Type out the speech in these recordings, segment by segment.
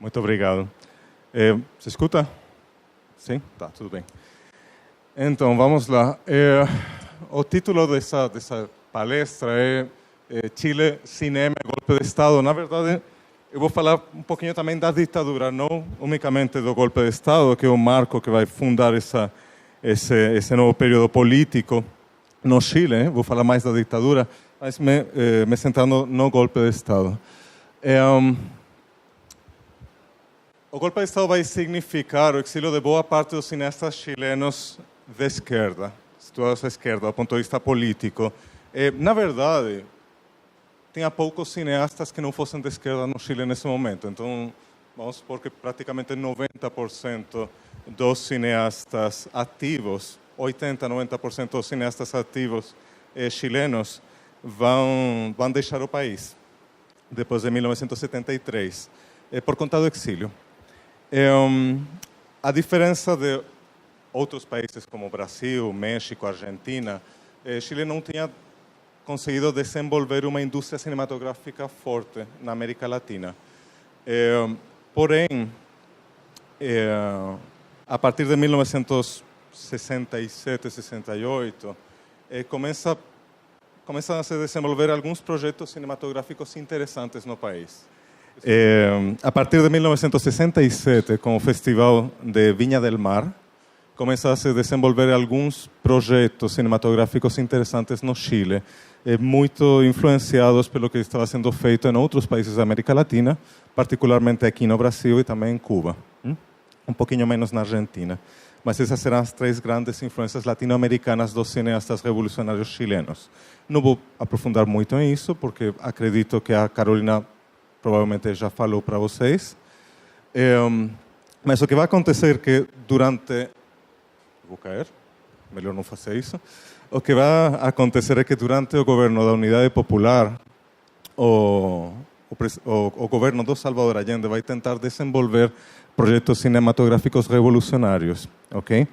Muito obrigado. Se escuta? Sim? Tá, tudo bem. Então, vamos lá. O título dessa palestra é Chile, Cinema e Golpe de Estado. Na verdade, eu vou falar um pouquinho também da ditadura, não unicamente do golpe de Estado, que é o marco que vai fundar esse novo período político no Chile. Vou falar mais da ditadura, mas me centrando no golpe de Estado. O golpe de Estado vai significar o exílio de boa parte dos cineastas chilenos de esquerda, situados à esquerda, do ponto de vista político. Na verdade, tinha poucos cineastas que não fossem de esquerda no Chile nesse momento. Então, vamos supor que praticamente 90% dos cineastas ativos, 80, 90% dos cineastas ativos chilenos vão deixar o país depois de 1973, por conta do exílio. A diferença de outros países como Brasil, México, Argentina, Chile não tinha conseguido desenvolver uma indústria cinematográfica forte na América Latina. Porém, a partir de 1967, 68, começam a se desenvolver alguns projetos cinematográficos interessantes no país. A partir de 1967, com o Festival de Viña del Mar, começam a se desenvolver alguns projetos cinematográficos interessantes no Chile, muito influenciados pelo que estava sendo feito em outros países da América Latina, particularmente aqui no Brasil e também em Cuba, um pouquinho menos na Argentina. Mas essas serão as três grandes influências latino-americanas dos cineastas revolucionários chilenos. Não vou aprofundar muito em isso, porque acredito que a Carolina provavelmente já falou para vocês. Mas o que vai acontecer é que durante... Vou cair, melhor não fazer isso. O que vai acontecer é que durante o governo da Unidade Popular, o governo do Salvador Allende vai tentar desenvolver projetos cinematográficos revolucionários, ok?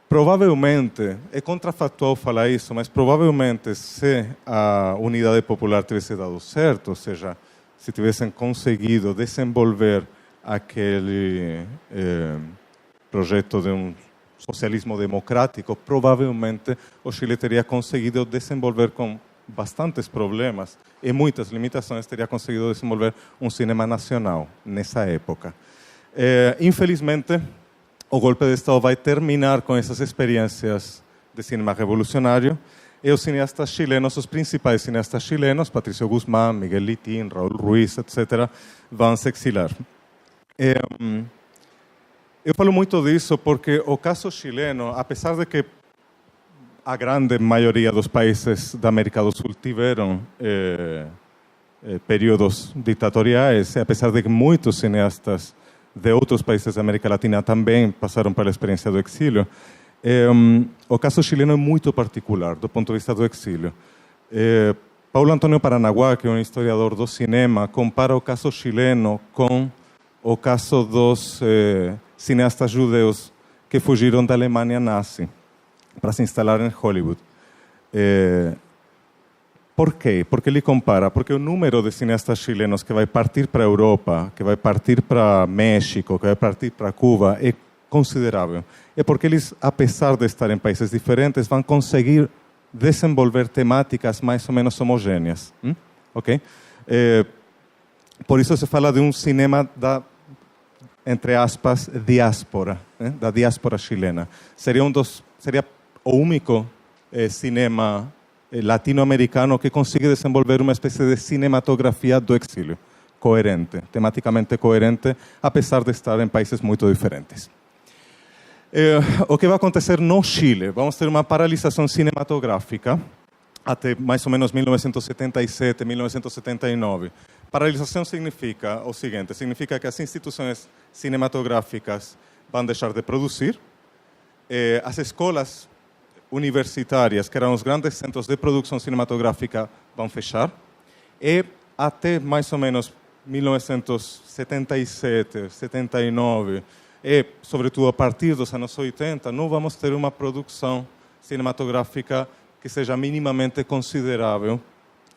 Provavelmente, é contrafactual falar isso, mas provavelmente se a Unidade Popular tivesse dado certo, ou seja, se tivessem conseguido desenvolver aquele projeto de um socialismo democrático, provavelmente o Chile teria conseguido desenvolver com bastantes problemas e muitas limitações, teria conseguido desenvolver um cinema nacional nessa época. Infelizmente, o golpe de Estado vai terminar com essas experiências de cinema revolucionário e os cineastas chilenos, os principais cineastas chilenos, Patricio Guzmán, Miguel Litín, Raúl Ruiz, etc., vão se exilar. Eu falo muito disso porque o caso chileno, apesar de que a grande maioria dos países da América do Sul tiveram períodos ditatoriais, apesar de que muitos cineastas de outros países da América Latina também passaram pela experiência do exílio, o caso chileno é muito particular do ponto de vista do exílio. Paulo Antônio Paranaguá, que é um historiador do cinema, compara o caso chileno com o caso dos cineastas judeus que fugiram da Alemanha nazi para se instalar em Hollywood. Por quê? Porque ele compara, porque o número de cineastas chilenos que vai partir para a Europa, que vai partir para México, que vai partir para Cuba, é considerável. É porque eles, apesar de estar em países diferentes, vão conseguir desenvolver temáticas mais ou menos homogêneas. Ok? Por isso se fala de um cinema da, entre aspas, diáspora, da diáspora chilena. Seria o único cinema latino-americano que consigue desenvolver uma espécie de cinematografia do exílio, coerente, tematicamente coerente, apesar de estar em países muito diferentes. O que vai acontecer no Chile? Vamos ter uma paralisação cinematográfica até mais ou menos 1977, 1979. Paralisação significa o seguinte, significa que as instituições cinematográficas vão deixar de produzir, as escolas universitárias, que eram os grandes centros de produção cinematográfica, vão fechar, e até mais ou menos 1977, 79, e sobretudo a partir dos anos 80, não vamos ter uma produção cinematográfica que seja minimamente considerável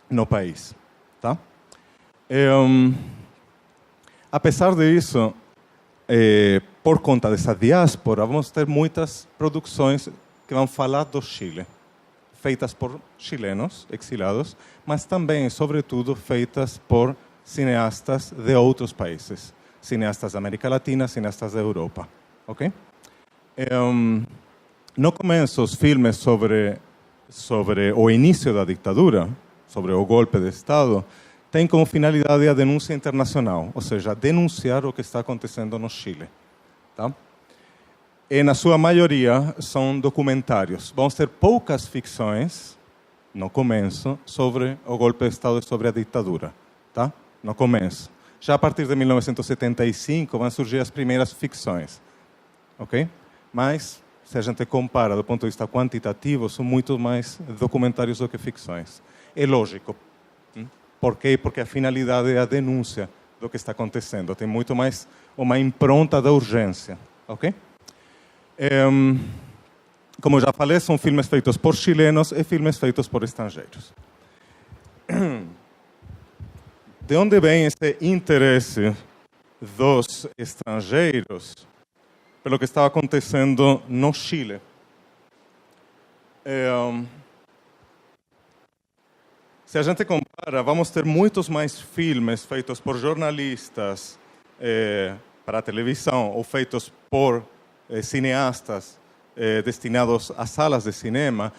no país. Tá? Apesar disso, por conta dessa diáspora, vamos ter muitas produções que vão falar do Chile, feitas por chilenos exilados, mas também, sobretudo, feitas por cineastas de outros países, cineastas da América Latina, cineastas da Europa. Ok? No começo, os filmes sobre o início da ditadura, sobre o golpe de Estado, têm como finalidade a denúncia internacional, ou seja, denunciar o que está acontecendo no Chile. Tá? E, na sua maioria, são documentários. Vamos ter poucas ficções, no começo, sobre o golpe de Estado e sobre a ditadura. Tá? No começo. Já a partir de 1975 vão surgir as primeiras ficções. Ok? Mas, se a gente compara do ponto de vista quantitativo, são muito mais documentários do que ficções. É lógico. Por quê? Porque a finalidade é a denúncia do que está acontecendo. Tem muito mais uma impronta da urgência. Ok? Como já falei, são filmes feitos por chilenos e filmes feitos por estrangeiros. De onde vem esse interesse dos estrangeiros pelo que estava acontecendo no Chile? Se a gente compara, vamos ter muitos mais filmes feitos por jornalistas para a televisão ou feitos por cineastas destinados a salas de cinema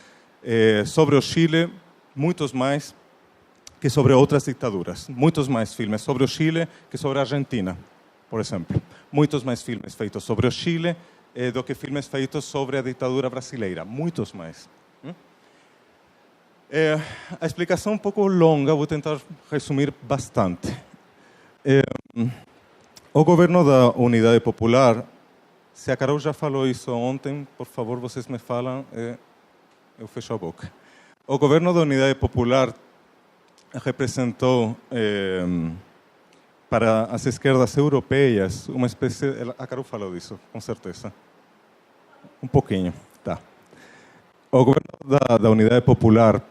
sobre o Chile, muitos mais que sobre outras ditaduras. Muitos mais filmes sobre o Chile que sobre a Argentina, por exemplo. Muitos mais filmes feitos sobre o Chile do que filmes feitos sobre a ditadura brasileira. Muitos mais. A explicação é um pouco longa, vou tentar resumir bastante. O governo da Unidade Popular, se a Carol já falou isso ontem, por favor, vocês me falam, eu fecho a boca. O governo da Unidade Popular representou para as esquerdas europeias uma espécie... A Carol falou disso, com certeza. Um pouquinho, tá. O governo da Unidade Popular,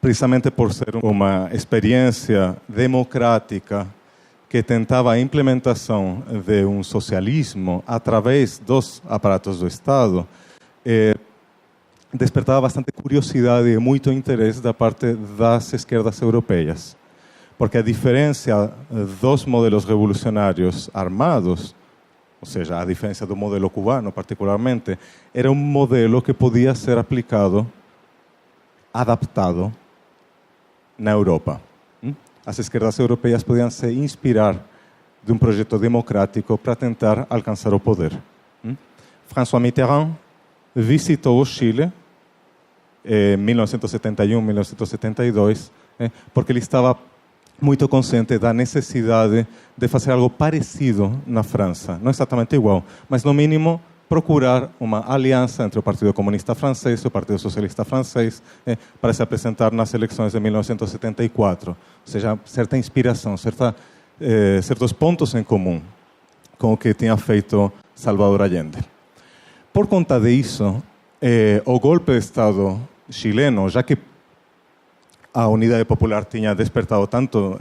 precisamente por ser uma experiência democrática que tentava a implementação de um socialismo através dos aparatos do Estado, despertava bastante curiosidade e muito interesse da parte das esquerdas europeias. Porque a diferença dos modelos revolucionários armados, ou seja, a diferença do modelo cubano particularmente, era um modelo que podia ser aplicado, adaptado, na Europa. As esquerdas europeias podiam se inspirar de um projeto democrático para tentar alcançar o poder. François Mitterrand visitou o Chile em 1971, 1972, porque ele estava muito consciente da necessidade de fazer algo parecido na França. Não exatamente igual, mas no mínimo procurar uma aliança entre o Partido Comunista Francês e o Partido Socialista Francês para se apresentar nas eleições de 1974. Ou seja, certa inspiração, certos pontos em comum com o que tinha feito Salvador Allende. Por conta disso, o golpe de Estado chileno, já que a Unidade Popular tinha despertado tanto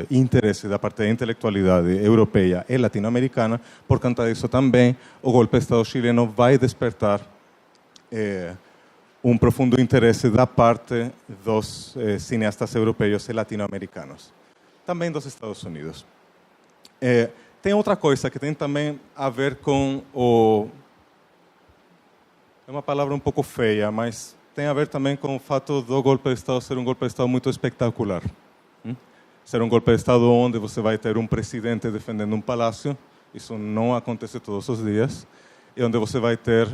interesse da parte da intelectualidade europeia e latino-americana, por conta disso também o golpe de Estado chileno vai despertar um profundo interesse da parte dos cineastas europeus e latino-americanos, também dos Estados Unidos. Tem outra coisa que tem também a ver com o... É uma palavra um pouco feia, mas tem a ver também com o fato do golpe de Estado ser um golpe de Estado muito espetacular. Ser um golpe de Estado onde você vai ter um presidente defendendo um palácio, isso não acontece todos os dias, e onde você vai ter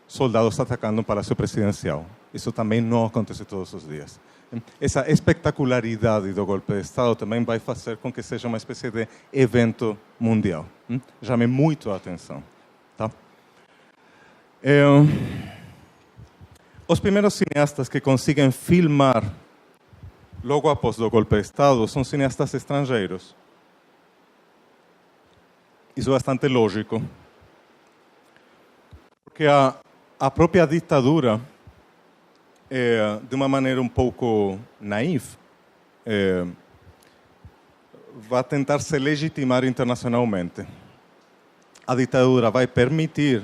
soldados atacando um palácio presidencial. Isso também não acontece todos os dias. Essa espetacularidade do golpe de Estado também vai fazer com que seja uma espécie de evento mundial. Chame muito a atenção. Tá? Os primeiros cineastas que conseguem filmar logo após o golpe de Estado são cineastas estrangeiros. Isso é bastante lógico. Porque a própria ditadura, de uma maneira um pouco naif, vai tentar se legitimar internacionalmente. A ditadura vai permitir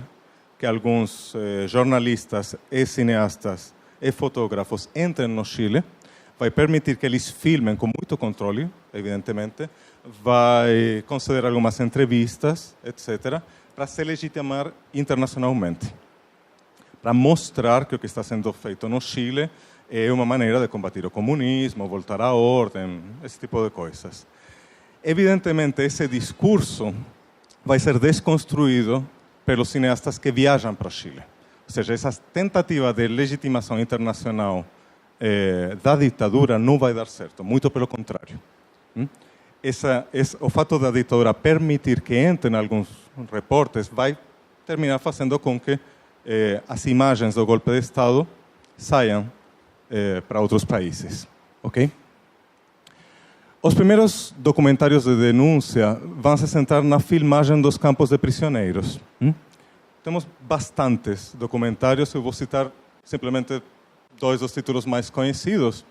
que alguns jornalistas e cineastas e fotógrafos entrem no Chile, vai permitir que eles filmem com muito controle, evidentemente, vai conceder algumas entrevistas, etc., para se legitimar internacionalmente, para mostrar que o que está sendo feito no Chile é uma maneira de combater o comunismo, voltar à ordem, esse tipo de coisas. Evidentemente, esse discurso vai ser desconstruído pelos cineastas que viajam para Chile. Ou seja, essa tentativa de legitimação internacional da ditadura não vai dar certo, muito pelo contrário. O fato da ditadura permitir que entrem alguns reportes vai terminar fazendo com que as imagens do golpe de Estado saiam para outros países. Ok? Os primeiros documentários de denúncia vão se centrar na filmagem dos campos de prisioneiros. Temos bastantes documentários, eu vou citar simplesmente dois dos títulos mais conhecidos.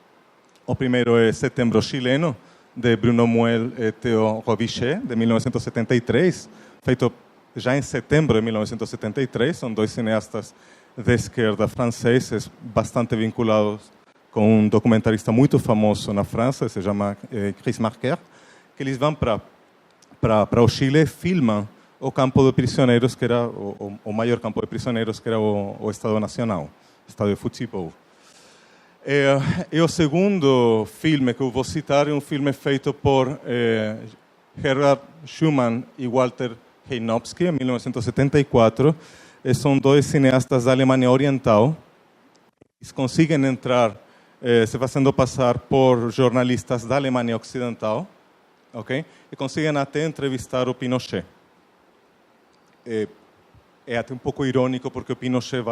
O primeiro é Setembro Chileno, de Bruno Muel e Theo Robichet, de 1973, feito já em setembro de 1973. São dois cineastas de esquerda franceses, bastante vinculados com um documentarista muito famoso na França, se chama Chris Marker, que eles vão para o Chile e filmam o campo de prisioneiros, que era o maior campo de prisioneiros, que era o Estado Nacional, o Estado de Futebol. E o segundo filme que eu vou citar é um filme feito por Gerhard Schumann e Walter Heinowski, em 1974. São dois cineastas da Alemanha Oriental. Eles conseguem entrar se fazendo passar por jornalistas da Alemanha Ocidental, ok? E conseguem até entrevistar o Pinochet. É até um pouco irônico, porque o Pinochet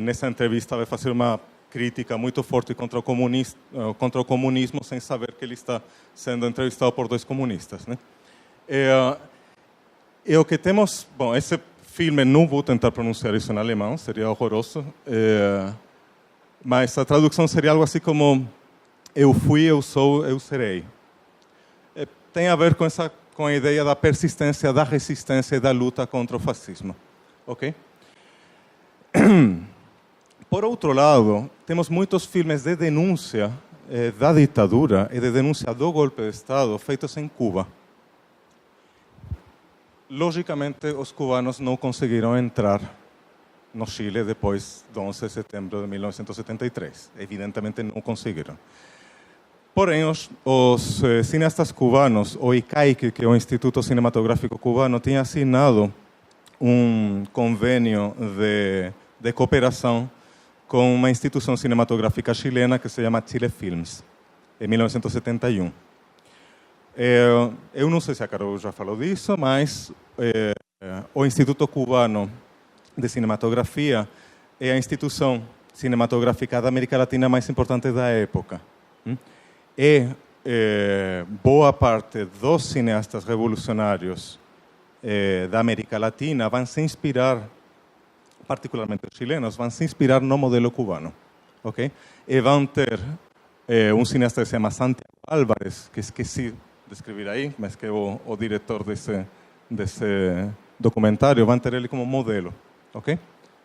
nessa entrevista, vai fazer uma crítica muito forte contra o comunismo, sem saber que ele está sendo entrevistado por dois comunistas, né? E o que temos... Bom, esse filme, não vou tentar pronunciar isso em alemão, seria horroroso, mas a tradução seria algo assim como: eu fui, eu sou, eu serei. Tem a ver com a ideia da persistência, da resistência e da luta contra o fascismo. Ok? Por outro lado, temos muitos filmes de denúncia da ditadura e de denúncia do golpe de Estado feitos em Cuba. Logicamente, os cubanos não conseguiram entrar no Chile depois do 11 de setembro de 1973. Evidentemente, não conseguiram. Porém, os cineastas cubanos, o ICAIC, que é o Instituto Cinematográfico Cubano, tinha assinado um convênio de cooperação com uma instituição cinematográfica chilena que se chama Chile Films, em 1971. Eu não sei se a Carol já falou disso, mas o Instituto Cubano de Cinematografia é a instituição cinematográfica da América Latina mais importante da época. E boa parte dos cineastas revolucionários da América Latina vão se inspirar, particularmente os chilenos, vão se inspirar no modelo cubano. Okay? E vão ter um cineasta que se chama Santiago Álvarez, que esqueci de escrever aí, mas que é o diretor desse documentário, vão ter ele como modelo. Okay?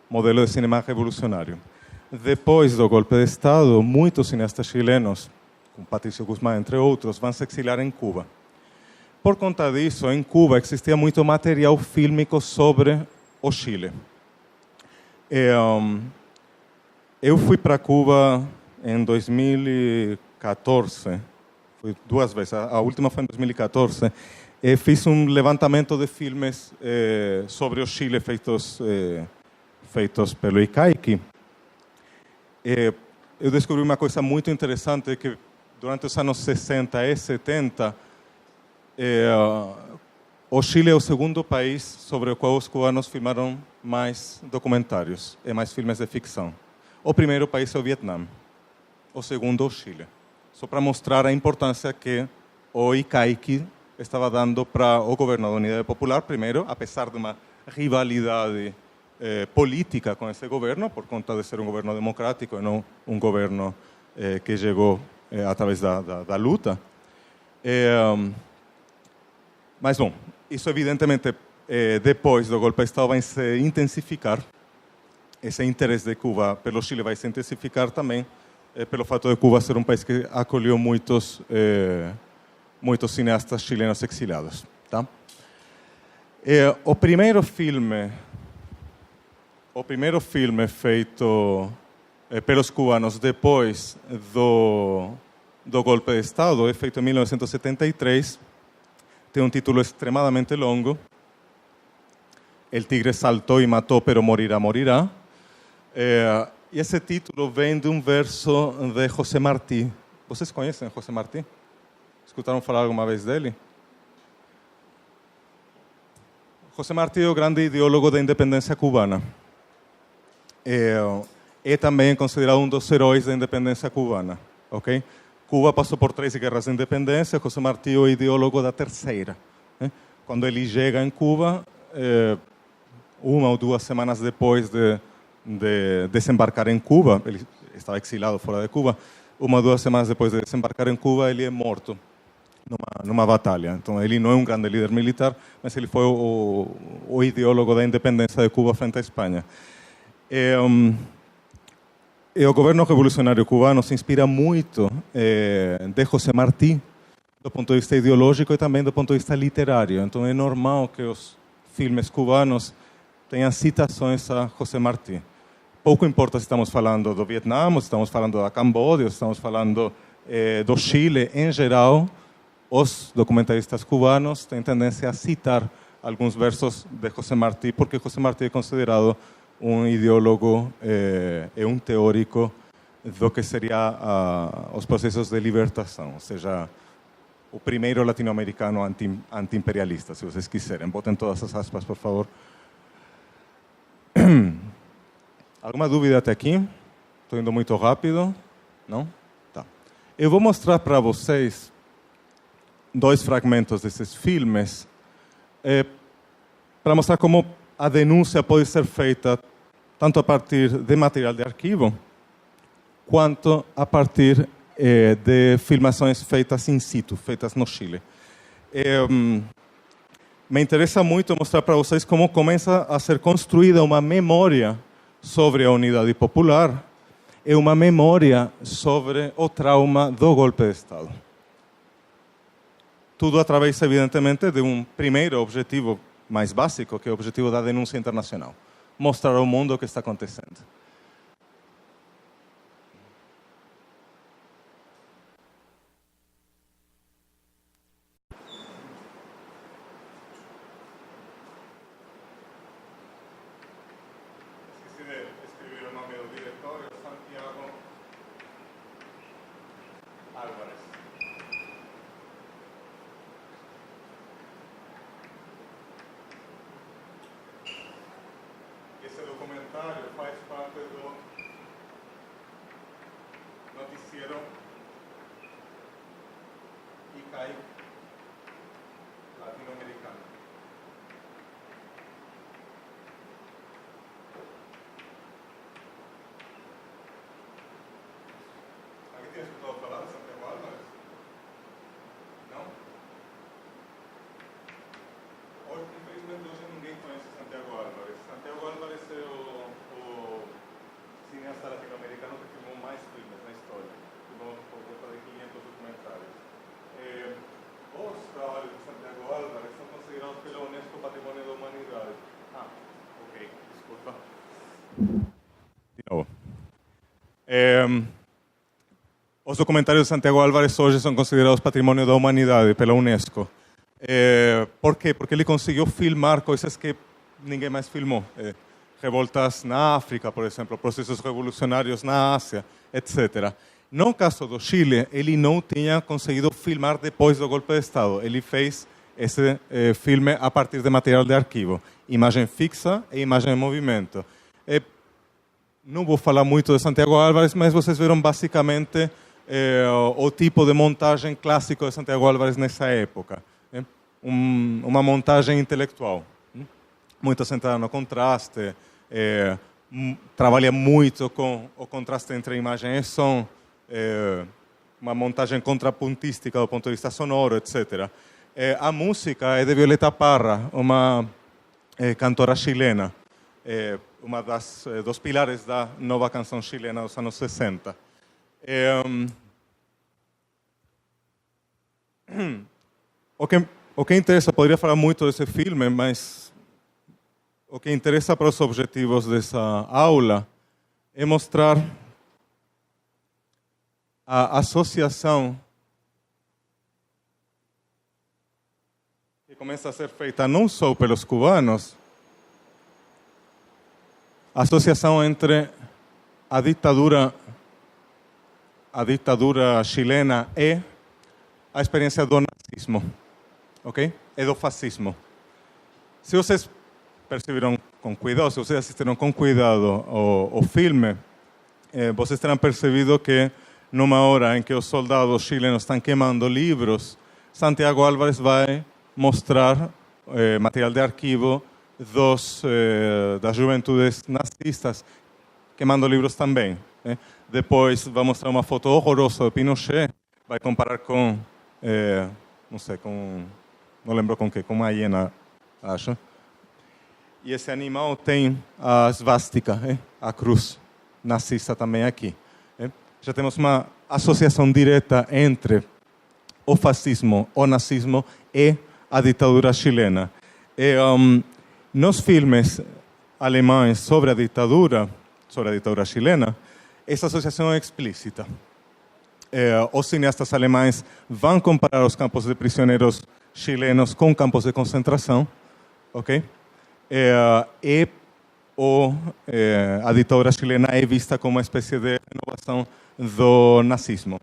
Modelo de cinema revolucionário. Depois do golpe de Estado, muitos cineastas chilenos, com Patricio Guzmán, entre outros, vão se exiliar em Cuba. Por conta disso, em Cuba existia muito material fílmico sobre o Chile. Eu fui para Cuba em 2014, fui duas vezes, a última foi em 2014, e fiz um levantamento de filmes sobre o Chile feitos pelo ICAIC. Eu descobri uma coisa muito interessante, que durante os anos 60 e 70, o Chile é o segundo país sobre o qual os cubanos filmaram mais documentários e mais filmes de ficção. O primeiro país é o Vietnã, o segundo o Chile. Só para mostrar a importância que o ICAIC estava dando para o governo da Unidade Popular, primeiro, apesar de uma rivalidade política com esse governo, por conta de ser um governo democrático e não um governo que chegou através da luta. Mas, bom, isso evidentemente, depois do golpe de Estado, vai se intensificar. Esse interesse de Cuba pelo Chile vai se intensificar também, pelo fato de Cuba ser um país que acolheu muitos cineastas chilenos exiliados. Tá? O primeiro filme feito pelos cubanos depois do golpe de Estado é feito em 1973. Tem um título extremadamente longo. El tigre saltó y mató, pero morirá, morirá. E esse título vem de um verso de José Martí. Vocês conhecem José Martí? Escutaram falar alguma vez dele? José Martí é o grande ideólogo da independência cubana. É também considerado um dos heróis da independência cubana. Okay? Cuba passou por 3 guerras de independência. José Martí é o ideólogo da terceira. Quando ele chega em Cuba, 1 ou 2 semanas depois de desembarcar em Cuba, ele estava exilado fora de Cuba, 1 ou 2 semanas depois de desembarcar em Cuba, ele é morto numa batalha. Então, ele não é um grande líder militar, mas ele foi o ideólogo da independência de Cuba frente à Espanha. O governo revolucionário cubano se inspira muito de José Martí, do ponto de vista ideológico e também do ponto de vista literário. Então, é normal que os filmes cubanos tenham citações a José Martí. Pouco importa se estamos falando do Vietnã, se estamos falando da Camboja, se estamos falando do Chile. Em geral, os documentaristas cubanos têm tendência a citar alguns versos de José Martí, porque José Martí é considerado um ideólogo e um teórico do que seria os processos de libertação, ou seja, o primeiro latino-americano anti-imperialista, se vocês quiserem. Botem todas as aspas, por favor. Alguma dúvida até aqui? Estou indo muito rápido? Não? Tá. Eu vou mostrar para vocês 2 fragmentos desses filmes para mostrar como a denúncia pode ser feita tanto a partir de material de arquivo quanto a partir de filmações feitas in situ, feitas no Chile. Me interessa muito mostrar para vocês como começa a ser construída uma memória sobre a unidade popular e uma memória sobre o trauma do golpe de Estado. Tudo através, evidentemente, de um primeiro objetivo mais básico, que é o objetivo da denúncia internacional. Mostrar ao mundo o que está acontecendo. Esqueci de escrever o nome do diretor, Santiago Álvarez. Esse documentário faz parte do noticiero ICAI latino-americano. Alguém tem escutado falar de Santiago Álvarez? Não? Infelizmente, hoje ninguém conhece Santiago Álvarez. Santiago Álvarez é o cineasta latino-americano que filmou mais filmes na história. Filmou por volta de 500 documentários. Os trabalhos de Santiago Álvarez são considerados pela Unesco Patrimônio da Humanidade. Ok, desculpa. De novo. Os documentários de Santiago Álvarez hoje são considerados Patrimônio da Humanidade pela Unesco. Por quê? Porque ele conseguiu filmar coisas que ninguém mais filmou. Revoltas na África, por exemplo, processos revolucionários na Ásia, etc. No caso do Chile, ele não tinha conseguido filmar depois do golpe de Estado. Ele fez esse filme a partir de material de arquivo. Imagem fixa e imagem em movimento. Não vou falar muito de Santiago Álvarez, mas vocês viram basicamente o tipo de montagem clássico de Santiago Álvarez nessa época. Uma montagem intelectual. Muito centrada no contraste, trabalha muito com o contraste entre imagem e som, uma montagem contrapuntística do ponto de vista sonoro, etc. A música é de Violeta Parra, uma cantora chilena, uma dos pilares da nova canção chilena dos anos 60. O que interessa, poderia falar muito desse filme, mas o que interessa para os objetivos dessa aula é mostrar a associação que começa a ser feita não só pelos cubanos, a associação entre a ditadura chilena e a experiência do nazismo, ok? E do fascismo. Se vocês perceberam com cuidado, se vocês assistiram com cuidado o filme, vocês terão percebido que numa hora em que os soldados chilenos estão queimando livros, Santiago Álvarez vai mostrar material de arquivo das juventudes nazistas queimando livros também. Depois vai mostrar uma foto horrorosa de Pinochet, vai comparar com, não lembro com que, com uma hiena, acho. E esse animal tem a svástica, a cruz nazista também aqui. Já temos uma associação direta entre o fascismo, o nazismo e a ditadura chilena. Nos filmes alemães sobre a ditadura chilena, essa associação é explícita. Os cineastas alemães vão comparar os campos de prisioneiros chilenos com campos de concentração, ok? A ditadura chilena é vista como uma espécie de renovação do nazismo.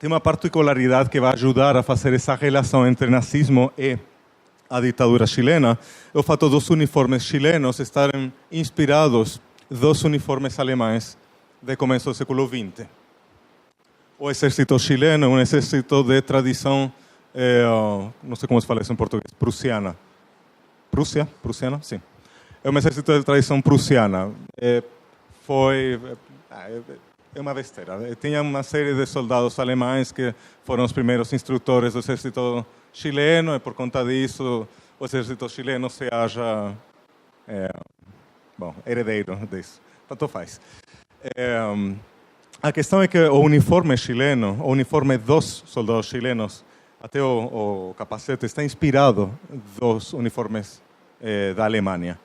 Tem uma particularidade que vai ajudar a fazer essa relação entre nazismo e a ditadura chilena, é o fato dos uniformes chilenos estarem inspirados dos uniformes alemães do começo do século XX. O exército chileno é um exército de tradição, não sei como se fala isso em português, prussiana. Prussiana? Sim. É um exército de tradição prussiana. É uma besteira. Tinha uma série de soldados alemães que foram os primeiros instrutores do exército chileno, e por conta disso o exército chileno se acha herdeiro disso. Tanto faz. A questão é que o uniforme chileno, o uniforme dos soldados chilenos, até o capacete, está inspirado dos uniformes da Alemanha.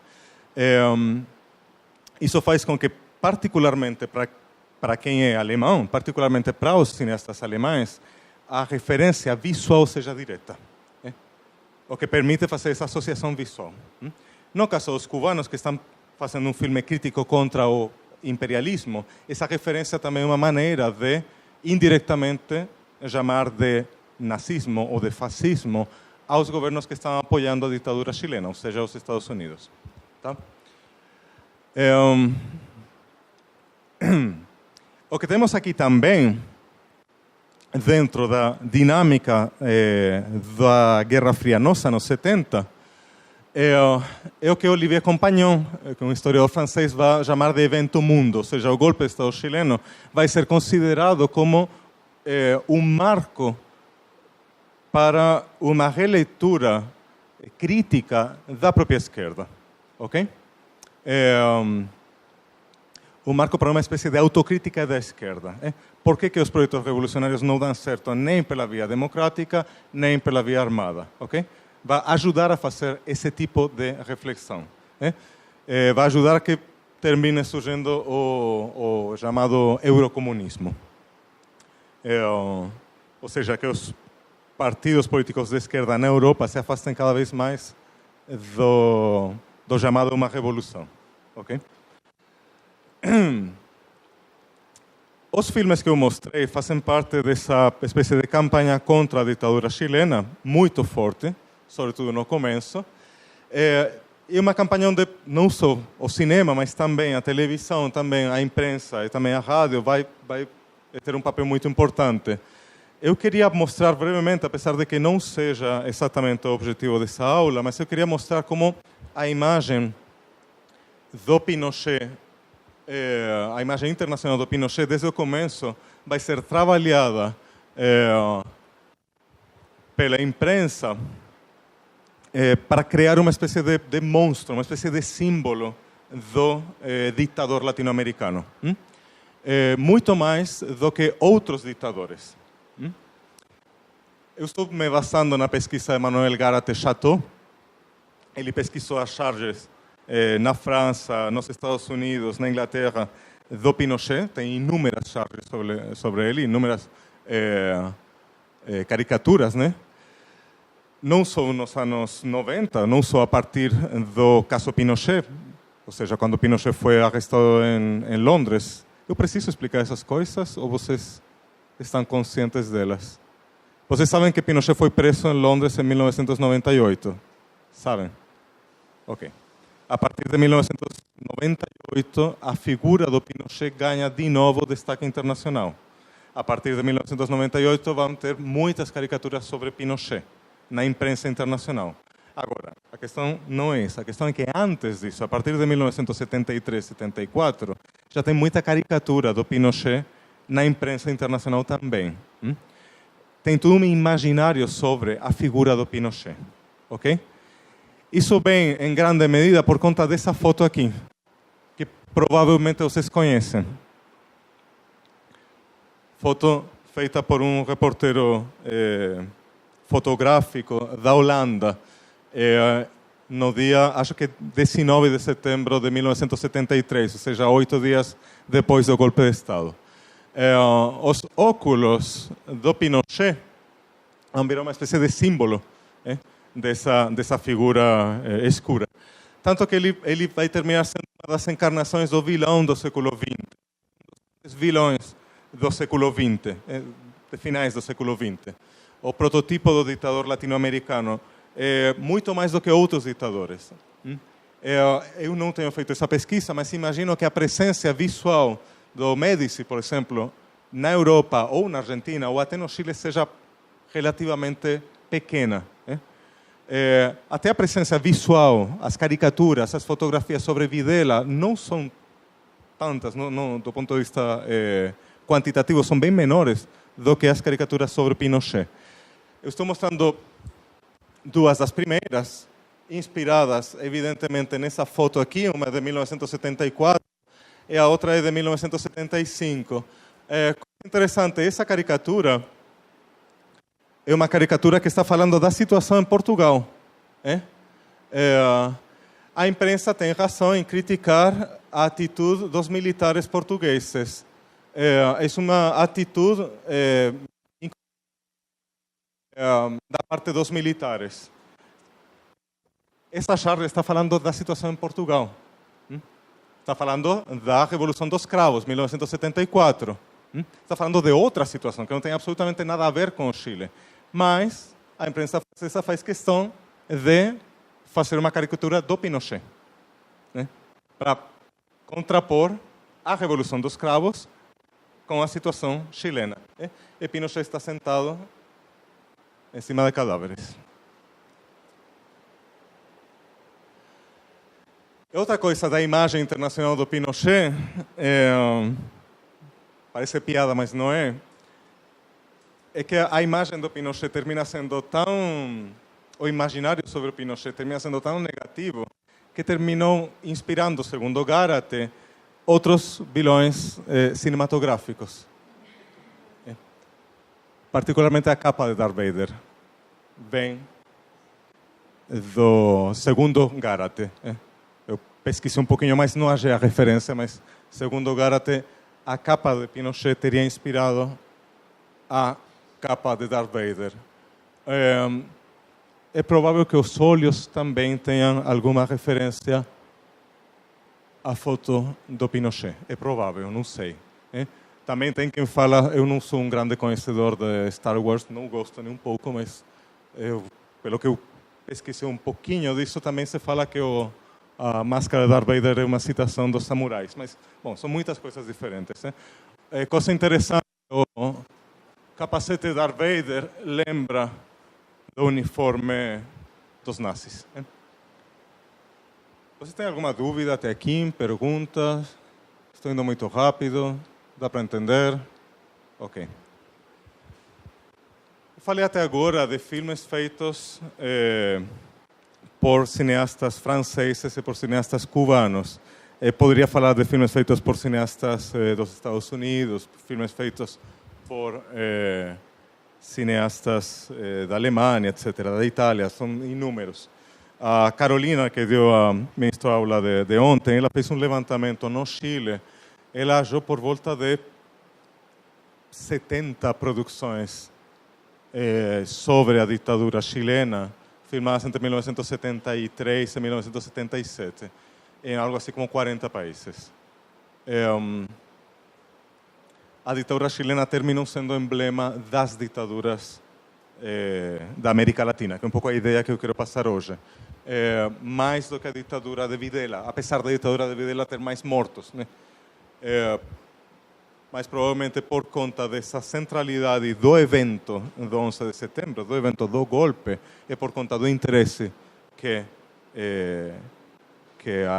Isso faz com que, particularmente para quem é alemão, particularmente para os cineastas alemães, a referência visual seja direta. O que permite fazer essa associação visual. No caso dos cubanos, que estão fazendo um filme crítico contra o imperialismo, essa referência também é uma maneira de, indiretamente, chamar de nazismo ou de fascismo aos governos que estão apoiando a ditadura chilena, ou seja, os Estados Unidos. Tá? O que temos aqui também, dentro da dinâmica da Guerra Fria nos anos 70, é o que Olivier Compagnon, que é um historiador francês, vai chamar de evento mundo, ou seja, o golpe de Estado chileno vai ser considerado como um marco para uma releitura crítica da própria esquerda, ok? Um marco para uma espécie de autocrítica da esquerda. Por que os projetos revolucionários não dão certo nem pela via democrática, nem pela via armada, ok? Vai ajudar a fazer esse tipo de reflexão. Vai ajudar a que termine surgindo o chamado eurocomunismo. Ou seja, que os partidos políticos de esquerda na Europa se afastem cada vez mais do chamado uma revolução. Ok? Os filmes que eu mostrei fazem parte dessa espécie de campanha contra a ditadura chilena, muito forte, sobretudo no começo. É uma campanha onde não só o cinema, mas também a televisão, também a imprensa e também a rádio vai ter um papel muito importante. Eu queria mostrar brevemente, apesar de que não seja exatamente o objetivo dessa aula, mas eu queria mostrar como a imagem do Pinochet a imagem internacional do Pinochet, desde o começo, vai ser trabalhada pela imprensa para criar uma espécie de monstro, uma espécie de símbolo do ditador latino-americano. Muito mais do que outros ditadores. Eu estou me basando na pesquisa de Manuel Gárate Chateau. Ele pesquisou as charges na França, nos Estados Unidos, na Inglaterra, do Pinochet. Tem inúmeras charges sobre ele, inúmeras caricaturas, né? Não só nos anos 90, não só a partir do caso Pinochet, ou seja, quando Pinochet foi arrestado em Londres. Eu preciso explicar essas coisas ou vocês estão conscientes delas? Vocês sabem que Pinochet foi preso em Londres em 1998? Sabem? Ok. A partir de 1998, a figura do Pinochet ganha de novo destaque internacional. A partir de 1998, vão ter muitas caricaturas sobre Pinochet na imprensa internacional. Agora, a questão não é essa. A questão é que antes disso, a partir de 1973, 74, já tem muita caricatura do Pinochet na imprensa internacional também. Tem todo um imaginário sobre a figura do Pinochet. Ok? Isso vem, em grande medida, por conta dessa foto aqui, que provavelmente vocês conhecem. Foto feita por um reporteiro fotográfico da Holanda, no dia, acho que 19 de setembro de 1973, ou seja, 8 dias depois do golpe de Estado. Os óculos do Pinochet vão virar uma espécie de símbolo dessa figura escura. Tanto que ele vai terminar sendo uma das encarnações do vilão do século XX. Os vilões do século XX, de finais do século XX. O prototipo do ditador latino-americano, muito mais do que outros ditadores. Eu não tenho feito essa pesquisa, mas imagino que a presença visual do Médici, por exemplo, na Europa ou na Argentina ou até no Chile seja relativamente pequena. Até a presença visual, as caricaturas, as fotografias sobre Videla não são tantas, do ponto de vista quantitativo, são bem menores do que as caricaturas sobre Pinochet. Eu estou mostrando duas das primeiras, inspiradas, evidentemente, nessa foto aqui, uma é de 1974 e a outra é de 1975. Interessante, essa caricatura é uma caricatura que está falando da situação em Portugal. A imprensa tem razão em criticar a atitude dos militares portugueses. É uma atitude da parte dos militares. Essa charge está falando da situação em Portugal. Está falando da Revolução dos Cravos, 1974. Está falando de outra situação, que não tem absolutamente nada a ver com o Chile. Mas a imprensa francesa faz questão de fazer uma caricatura do Pinochet, para contrapor a Revolução dos Cravos com a situação chilena. E Pinochet está sentado em cima de cadáveres. Outra coisa da imagem internacional do Pinochet, parece piada, mas não é que a imagem do Pinochet termina sendo tão... O imaginário sobre o Pinochet termina sendo tão negativo que terminou inspirando, segundo Gárate, outros vilões cinematográficos. Particularmente a capa de Darth Vader vem do segundo Gárate. Eu pesquisei um pouquinho mais, não achei a referência, mas segundo Gárate, a capa de Pinochet teria inspirado a capa de Darth Vader. É provável que os olhos também tenham alguma referência à foto do Pinochet. É provável, não sei. Também tem quem fala, eu não sou um grande conhecedor de Star Wars, não gosto nem um pouco, mas pelo que eu pesquisei um pouquinho disso, também se fala que a máscara de Darth Vader é uma citação dos samurais. Mas, bom, são muitas coisas diferentes. Coisa interessante, o capacete de Darth Vader lembra do uniforme dos nazis. Você tem alguma dúvida até aqui? Perguntas? Estou indo muito rápido, dá para entender? Ok. Eu falei até agora de filmes feitos por cineastas franceses e por cineastas cubanos. Poderia falar de filmes feitos por cineastas dos Estados Unidos, filmes feitos por cineastas da Alemanha, etc., da Itália, são inúmeros. A Carolina, que deu a minha aula de ontem, ela fez um levantamento no Chile. Ela achou por volta de 70 produções sobre a ditadura chilena, filmadas entre 1973 e 1977, em algo assim como 40 países. A ditadura chilena terminou sendo emblema das ditaduras da América Latina, que é um pouco a ideia que eu quero passar hoje. Mais do que a ditadura de Videla, apesar da ditadura de Videla ter mais mortos, né? Mas provavelmente por conta dessa centralidade do evento do 11 de setembro, do evento do golpe, e por conta do interesse que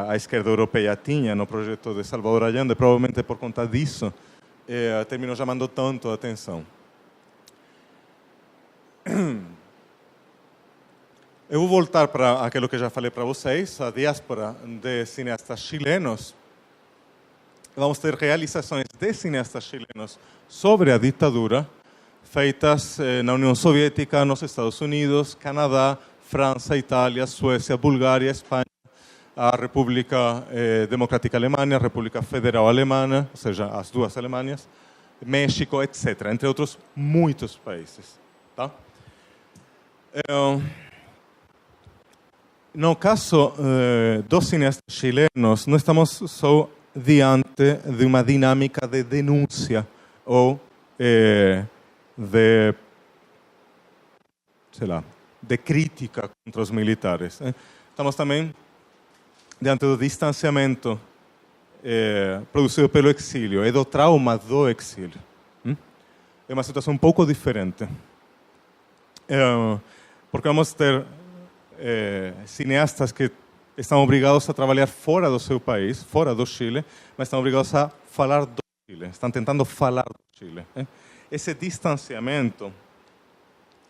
a esquerda europeia tinha no projeto de Salvador Allende, provavelmente por conta disso, terminou chamando tanto a atenção. Eu vou voltar para aquilo que já falei para vocês, a diáspora de cineastas chilenos. Vamos ter realizações de cineastas chilenos sobre a ditadura, feitas na União Soviética, nos Estados Unidos, Canadá, França, Itália, Suécia, Bulgária, Espanha, a República Democrática Alemã, a República Federal Alemã, ou seja, as duas Alemanhas, México, etc., entre outros muitos países. Tá? No caso dos cineastas chilenos, não estamos só diante de uma dinâmica de denúncia ou de crítica contra os militares. Estamos também diante do distanciamento produzido pelo exílio e do trauma do exílio. É uma situação um pouco diferente. Porque vamos ter cineastas que estão obrigados a trabalhar fora do seu país, fora do Chile, mas estão obrigados a falar do Chile, estão tentando falar do Chile. Esse distanciamento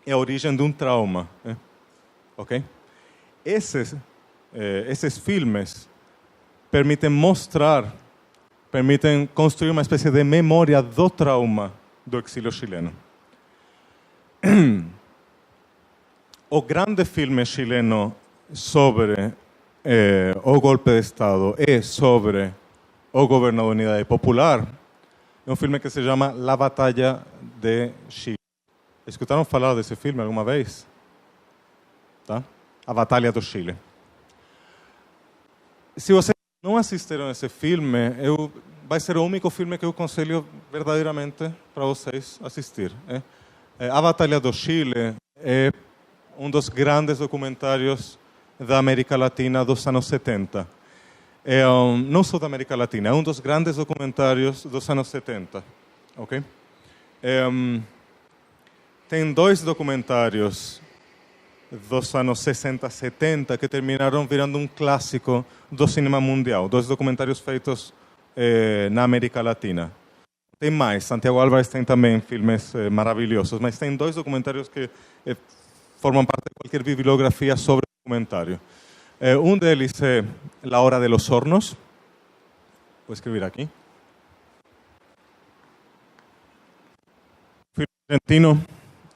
é a origem de um trauma. Ok? Esses filmes permitem mostrar, permitem construir uma espécie de memória do trauma do exílio chileno. O grande filme chileno sobre o golpe de Estado e sobre o governo de unidade popular é um filme que se chama La Batalla de Chile. Escutaram falar desse filme alguma vez? Tá? A Batalha do Chile. Se vocês não assistiram esse filme, vai ser o único filme que eu aconselho verdadeiramente para vocês assistir. A Batalha do Chile é um dos grandes documentários da América Latina dos anos 70. Não só da América Latina, é um dos grandes documentários dos anos 70. Okay? Tem dois documentários dos anos 60, 70 que terminaram virando um clássico do cinema mundial. Dois documentários feitos na América Latina. Tem mais, Santiago Álvarez tem também filmes maravilhosos, mas tem dois documentários que formam parte de qualquer bibliografia sobre documentário. Um deles é La Hora de los Hornos. Vou escrever aqui. Filme argentino,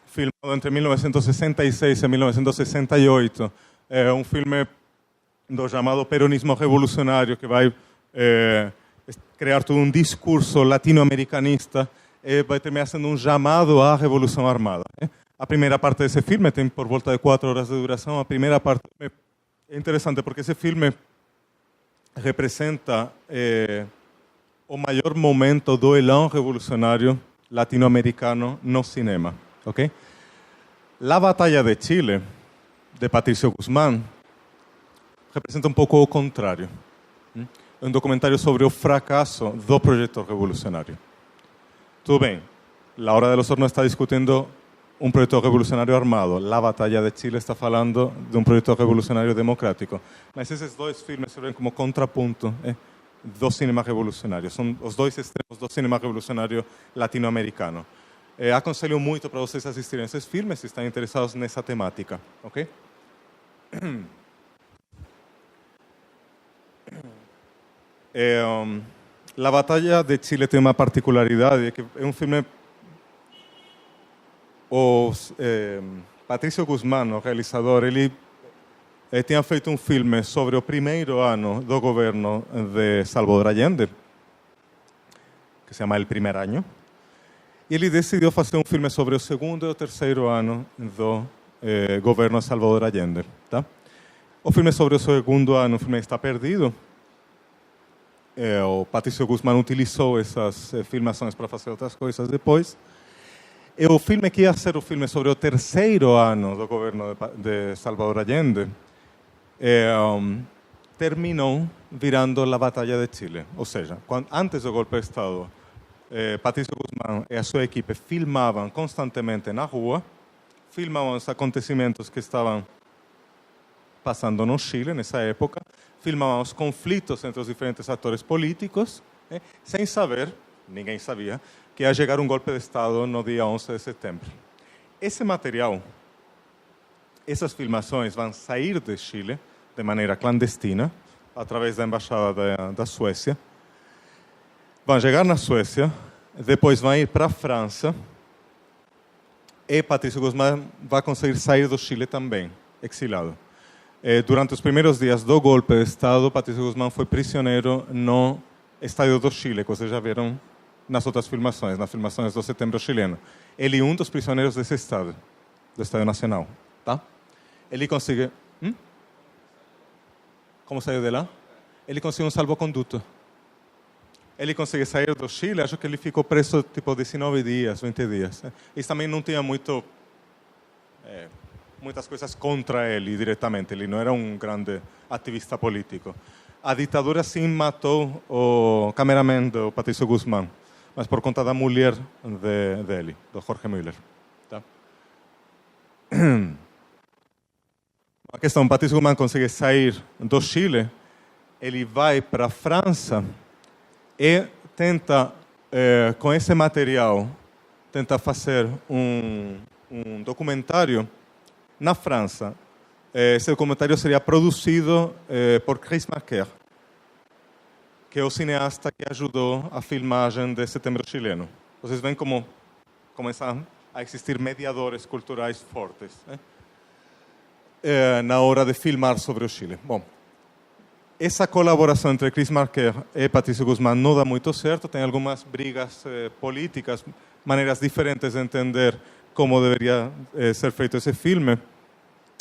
filmado entre 1966 e 1968. É um filme do chamado peronismo revolucionário que vai criar todo um discurso latino-americanista e vai terminar sendo um chamado à Revolução Armada. A primeira parte desse filme tem por volta de 4 horas de duração. A primeira parte é interessante porque esse filme representa o maior momento do elão revolucionário latino-americano no cinema. Okay? La Batalla de Chile, de Patricio Guzmán, representa um pouco o contrário. É um documentário sobre o fracasso do projeto revolucionário. Tudo bem, La Hora de los Hornos está discutindo um projeto revolucionário armado. La Batalla de Chile está falando de um projeto revolucionário democrático. Mas esses dois filmes servem como contraponto do cinema revolucionário. São os dois extremos do cinema revolucionário latino-americano. Aconselho muito para vocês assistirem esses filmes se estão interessados nessa temática, ok? La Batalla de Chile tem uma particularidade, que é um filme... Patrício Guzmán, o realizador, ele tinha feito um filme sobre o primeiro ano do governo de Salvador Allende, que se chama El Primer Año, e ele decidiu fazer um filme sobre o segundo e o terceiro ano do governo de Salvador Allende. Tá? O filme sobre o segundo ano, o filme está perdido. O Patrício Guzmán utilizou essas filmações para fazer outras coisas depois. E o filme que ia ser o filme sobre o terceiro ano do governo de Salvador Allende terminou virando a Batalha de Chile. Ou seja, antes do golpe de Estado, Patrício Guzmán e a sua equipe filmavam constantemente na rua, filmavam os acontecimentos que estavam passando no Chile nessa época, filmavam os conflitos entre os diferentes atores políticos, sem saber, ninguém sabia, que ia chegar um golpe de Estado no dia 11 de setembro. Esse material, essas filmações vão sair de Chile de maneira clandestina, através da Embaixada da Suécia, vão chegar na Suécia, depois vão ir para a França, e Patrício Guzmán vai conseguir sair do Chile também, exilado. Durante os primeiros dias do golpe de Estado, Patrício Guzmán foi prisioneiro no Estádio do Chile, que vocês já viram nas outras filmações, nas filmações do Setembro Chileno. Ele é um dos prisioneiros desse Estado, do Estádio Nacional. Tá? Ele consegue... Como saiu de lá? Ele conseguiu um salvo-conduto. Ele conseguiu sair do Chile, acho que ele ficou preso tipo 19 dias, 20 dias. Isso também não tinha muitas coisas contra ele diretamente. Ele não era um grande ativista político. A ditadura sim matou o cameraman do Patrício Guzmán, mas por conta da mulher dele, do Jorge Müller. Tá? A questão, Patrício Guzmán consegue sair do Chile, ele vai para a França e tenta, com esse material, tenta fazer um documentário na França. Esse documentário seria produzido por Chris Marker, que é o cineasta que ajudou a filmagem de Setembro Chileno. Vocês veem como começam a existir mediadores culturais fortes, né? Na hora de filmar sobre o Chile. Bom, essa colaboração entre Chris Marker e Patrício Guzmán não dá muito certo, tem algumas brigas políticas, maneiras diferentes de entender como deveria ser feito esse filme,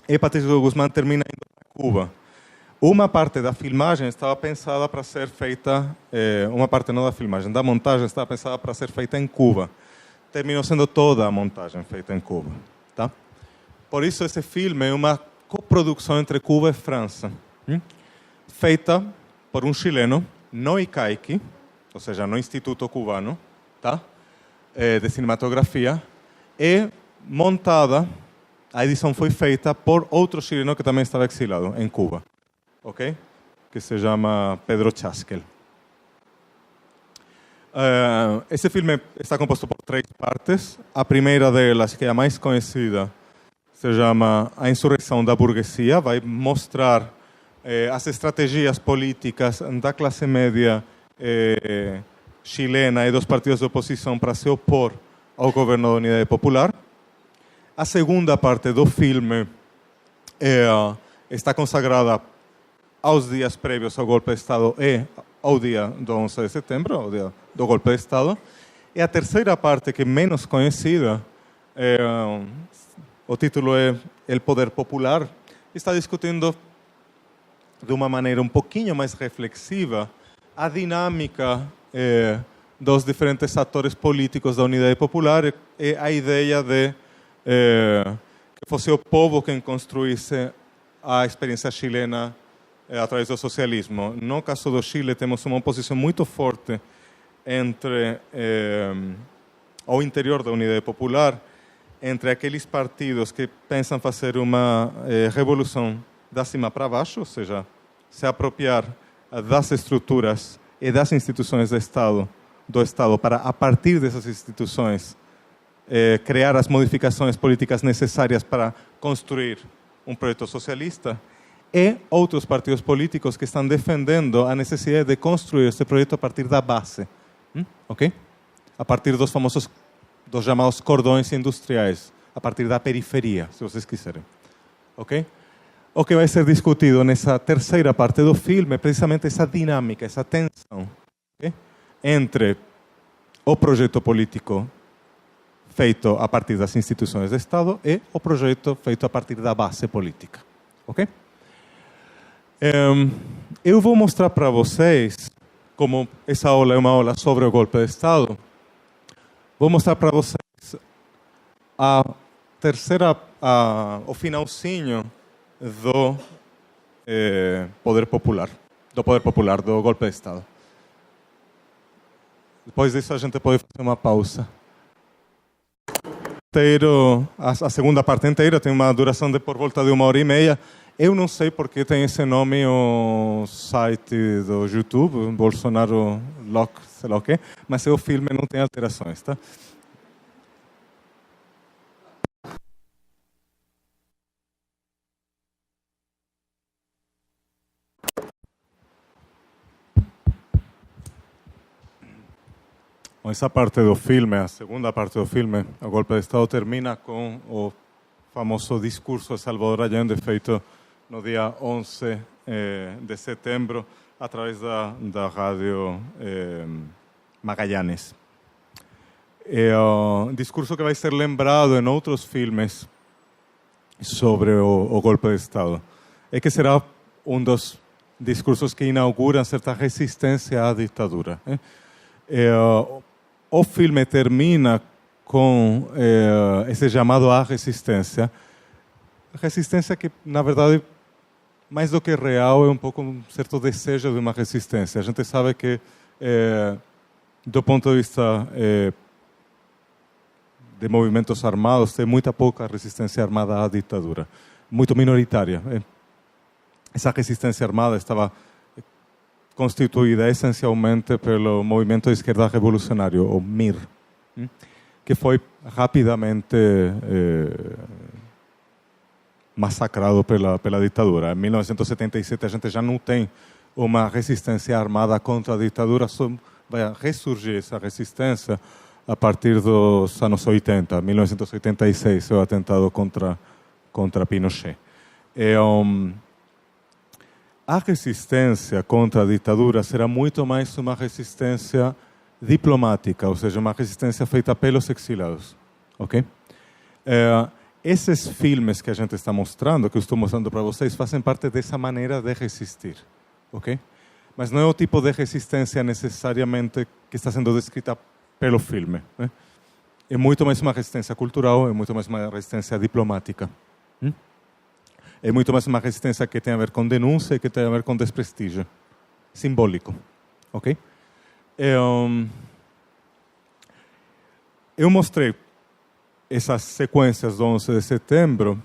e Patrício Guzmán termina indo para Cuba. Uma parte da filmagem estava pensada para ser feita, uma parte não da filmagem, da montagem estava pensada para ser feita em Cuba. Terminou sendo toda a montagem feita em Cuba. Tá? Por isso esse filme é uma coprodução entre Cuba e França, feita por um chileno, no ICAIC, ou seja, no Instituto Cubano, tá? De Cinematografia, e montada, a edição foi feita por outro chileno que também estava exilado em Cuba. Ok? Que se chama Pedro Chaskel. Esse filme está composto por 3 partes. A primeira delas, que é a mais conhecida, se chama A Insurreição da Burguesia. Vai mostrar as estratégias políticas da classe média chilena e dos partidos de oposição para se opor ao governo da Unidade Popular. A segunda parte do filme está consagrada aos dias prévios ao golpe de Estado e ao dia do 11 de setembro, ao dia do golpe de Estado. E a terceira parte, que é menos conhecida, o título é El Poder Popular, está discutindo de uma maneira um pouquinho mais reflexiva a dinâmica dos diferentes atores políticos da Unidade Popular e a ideia de que fosse o povo quem construísse a experiência chilena através do socialismo. No caso do Chile, temos uma oposição muito forte entre ao interior da Unidade Popular, entre aqueles partidos que pensam fazer uma revolução da cima para baixo, ou seja, se apropriar das estruturas e das instituições do Estado para, a partir dessas instituições, criar as modificações políticas necessárias para construir um projeto socialista, e outros partidos políticos que estão defendendo a necessidade de construir esse projeto a partir da base, ok? A partir dos chamados cordões industriais, a partir da periferia, se vocês quiserem, ok? O que vai ser discutido nessa terceira parte do filme é precisamente essa dinâmica, essa tensão, okay? Entre o projeto político feito a partir das instituições do Estado e o projeto feito a partir da base política, ok? Eu vou mostrar para vocês, como essa aula é uma aula sobre o golpe de Estado, vou mostrar para vocês o finalzinho do poder popular, do golpe de Estado. Depois disso a gente pode fazer uma pausa. A segunda parte inteira tem uma duração de por volta de 1h30. Eu não sei porque tem esse nome o site do YouTube, Bolsonaro Lock, sei lá o quê, mas o filme não tem alterações, tá? Bom, essa parte do filme, a segunda parte do filme, o golpe de Estado, termina com o famoso discurso de Salvador Allende feito no dia 11 de setembro, através da rádio Magallanes. É um discurso que vai ser lembrado em outros filmes sobre o golpe de Estado. É que será um dos discursos que inauguram certa resistência à ditadura. O filme termina com esse chamado à resistência. A resistência que, na verdade, mais do que real, é um pouco um certo desejo de uma resistência. A gente sabe que, do ponto de vista de movimentos armados, tem muita pouca resistência armada à ditadura, muito minoritária. Essa resistência armada estava constituída essencialmente pelo movimento de esquerda revolucionário, o MIR, que foi rapidamente massacrado pela ditadura. Em 1977 a gente já não tem uma resistência armada contra a ditadura, só vai ressurgir essa resistência a partir dos anos 80, 1986, o atentado contra Pinochet. A resistência contra a ditadura será muito mais uma resistência diplomática, ou seja, uma resistência feita pelos exilados, ok? Esses filmes que a gente está mostrando, que eu estou mostrando para vocês, fazem parte dessa maneira de resistir, ok? Mas não é o tipo de resistência necessariamente que está sendo descrita pelo filme, né? É muito mais uma resistência cultural, é muito mais uma resistência diplomática. É muito mais uma resistência que tem a ver com denúncia e que tem a ver com desprestígio simbólico, ok? Eu mostrei essas sequências do 11 de setembro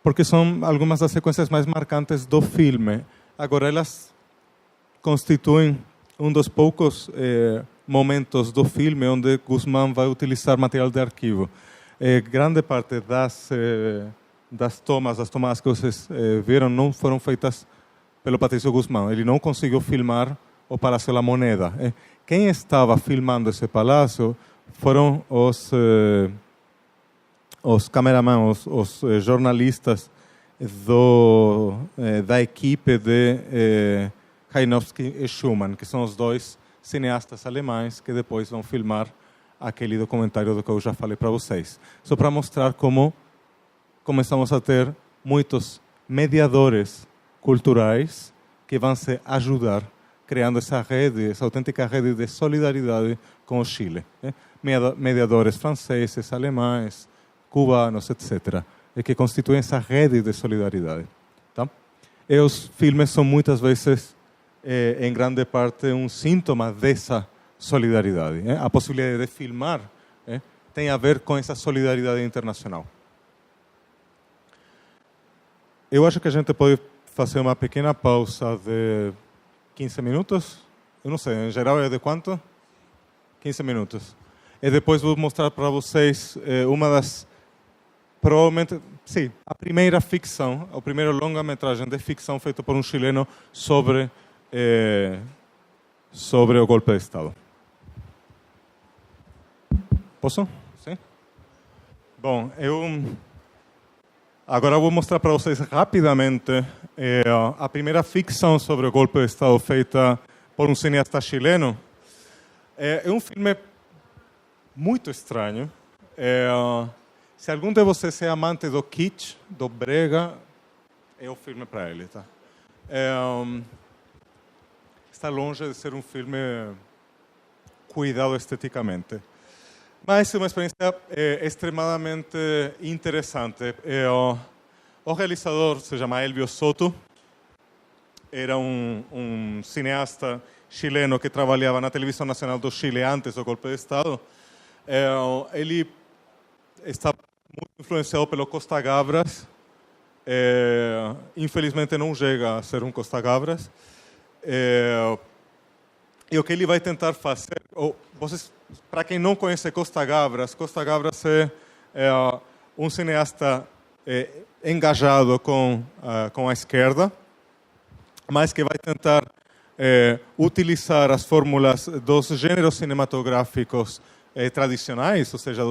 porque são algumas das sequências mais marcantes do filme. Agora, elas constituem um dos poucos momentos do filme onde Guzmán vai utilizar material de arquivo. Grande parte das tomadas que vocês viram não foram feitas pelo Patrício Guzmán. Ele não conseguiu filmar o Palácio da Moneda. Quem estava filmando esse palácio foram os cameramans, os jornalistas da equipe de Hainovsky e Schumann, que são os dois cineastas alemães que depois vão filmar aquele documentário do que eu já falei para vocês. Só para mostrar como começamos a ter muitos mediadores culturais que vão se ajudar criando essa rede, essa autêntica rede de solidariedade com o Chile. Mediadores franceses, alemães, cubanos, etc., e que constituem essa rede de solidariedade. Tá? E os filmes são muitas vezes, em grande parte, um síntoma dessa solidariedade. A possibilidade de filmar tem a ver com essa solidariedade internacional. Eu acho que a gente pode fazer uma pequena pausa de 15 minutos. eu não sei, em geral é de quanto? 15 minutos. E depois vou mostrar para vocês uma das, provavelmente, sim, a primeira ficção, o primeiro longa-metragem de ficção feito por um chileno sobre o golpe de Estado. Posso? Sim? Bom, agora vou mostrar para vocês rapidamente a primeira ficção sobre o golpe de Estado feita por um cineasta chileno. É um filme muito estranho. Se algum de vocês é amante do kitsch, do brega, é o filme para ele, tá? Está longe de ser um filme cuidado esteticamente. Mas é uma experiência extremadamente interessante. O realizador se chama Elvio Soto. Era um cineasta chileno que trabalhava na televisão nacional do Chile antes do golpe de Estado. Ele está muito influenciado pelo Costa Gavras. Infelizmente não chega a ser um Costa Gavras. E o que ele vai tentar fazer... Para quem não conhece Costa Gavras é um cineasta engajado com a esquerda, mas que vai tentar utilizar as fórmulas dos gêneros cinematográficos tradicionais, ou seja,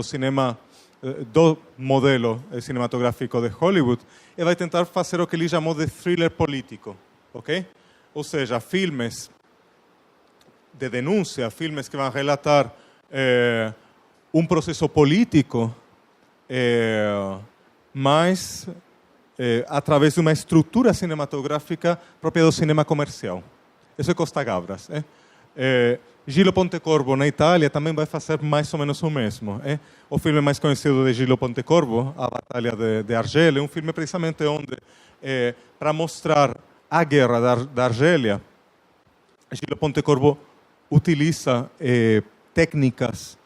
do modelo cinematográfico de Hollywood, e vai tentar fazer o que ele chamou de thriller político, ok? Ou seja, filmes de denúncia, filmes que vão relatar um processo político, mas através de uma estrutura cinematográfica própria do cinema comercial. Isso é Costa Gavras. Gillo Pontecorvo, na Itália, também vai fazer mais ou menos o mesmo. O filme mais conhecido de Gillo Pontecorvo, A Batalha de Argélia, é um filme precisamente onde, para mostrar a guerra da Argélia, Gillo Pontecorvo utiliza técnicas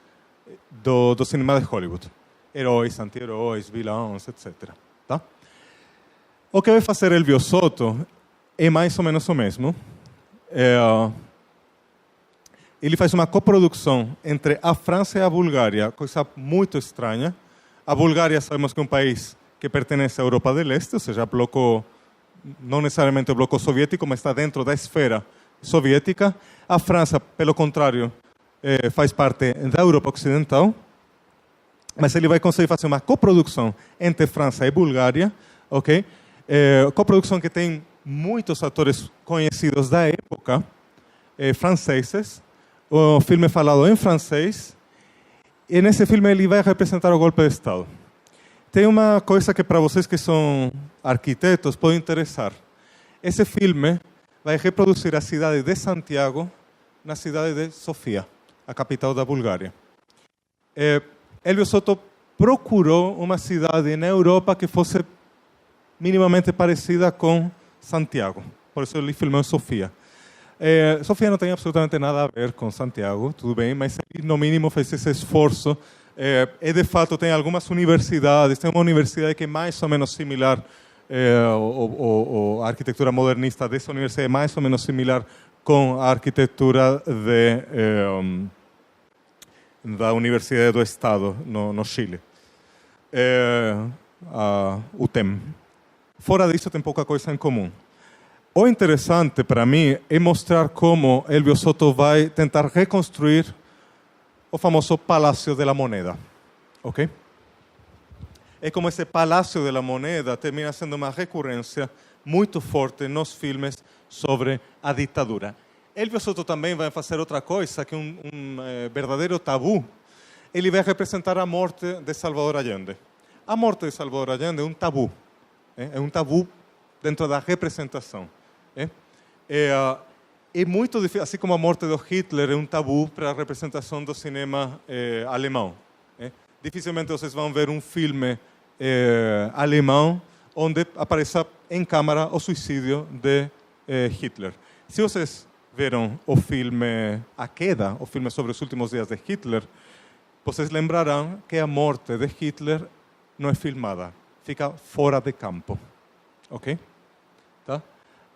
do cinema de Hollywood. Heróis, anti-heróis, vilões, etc. Tá? O que vai fazer Elvio Soto é mais ou menos o mesmo. Ele faz uma coprodução entre a França e a Bulgária, coisa muito estranha. A Bulgária sabemos que é um país que pertence à Europa do Leste, ou seja, bloco, não necessariamente o bloco soviético, mas está dentro da esfera soviética. A França, pelo contrário, faz parte da Europa Ocidental, mas ele vai conseguir fazer uma coprodução entre França e Bulgária, ok? Coprodução que tem muitos atores conhecidos da época, franceses. O filme é falado em francês, e nesse filme ele vai representar o golpe de Estado. Tem uma coisa que para vocês que são arquitetos pode interessar. Esse filme vai reproduzir a cidade de Santiago na cidade de Sofia, a capital da Bulgária. Elvio Soto procurou uma cidade na Europa que fosse minimamente parecida com Santiago. Por isso ele filmou em Sofia. Sofia não tem absolutamente nada a ver com Santiago, tudo bem, mas ele no mínimo fez esse esforço. E de fato tem algumas universidades, tem uma universidade que é mais ou menos similar, a arquitetura modernista dessa universidade é mais ou menos similar com a arquitetura da Universidade do Estado, no Chile. A UTEM. Fora disso, tem pouca coisa em comum. O interessante para mim é mostrar como Elvio Soto vai tentar reconstruir o famoso Palácio de la Moneda. Ok? É como esse Palácio de la Moneda termina sendo uma recorrência muito forte nos filmes sobre a ditadura. Elvio Soto também vai fazer outra coisa, que é um verdadeiro tabu. Ele vai representar a morte de Salvador Allende. A morte de Salvador Allende é um tabu. É um tabu dentro da representação. É muito difícil, assim como a morte de Hitler é um tabu para a representação do cinema alemão. Dificilmente vocês vão ver um filme alemão onde apareça em câmara o suicídio de Hitler. Se vocês viram o filme A Queda, o filme sobre os últimos dias de Hitler, vocês lembrarão que a morte de Hitler não é filmada, fica fora de campo. Ok? Tá?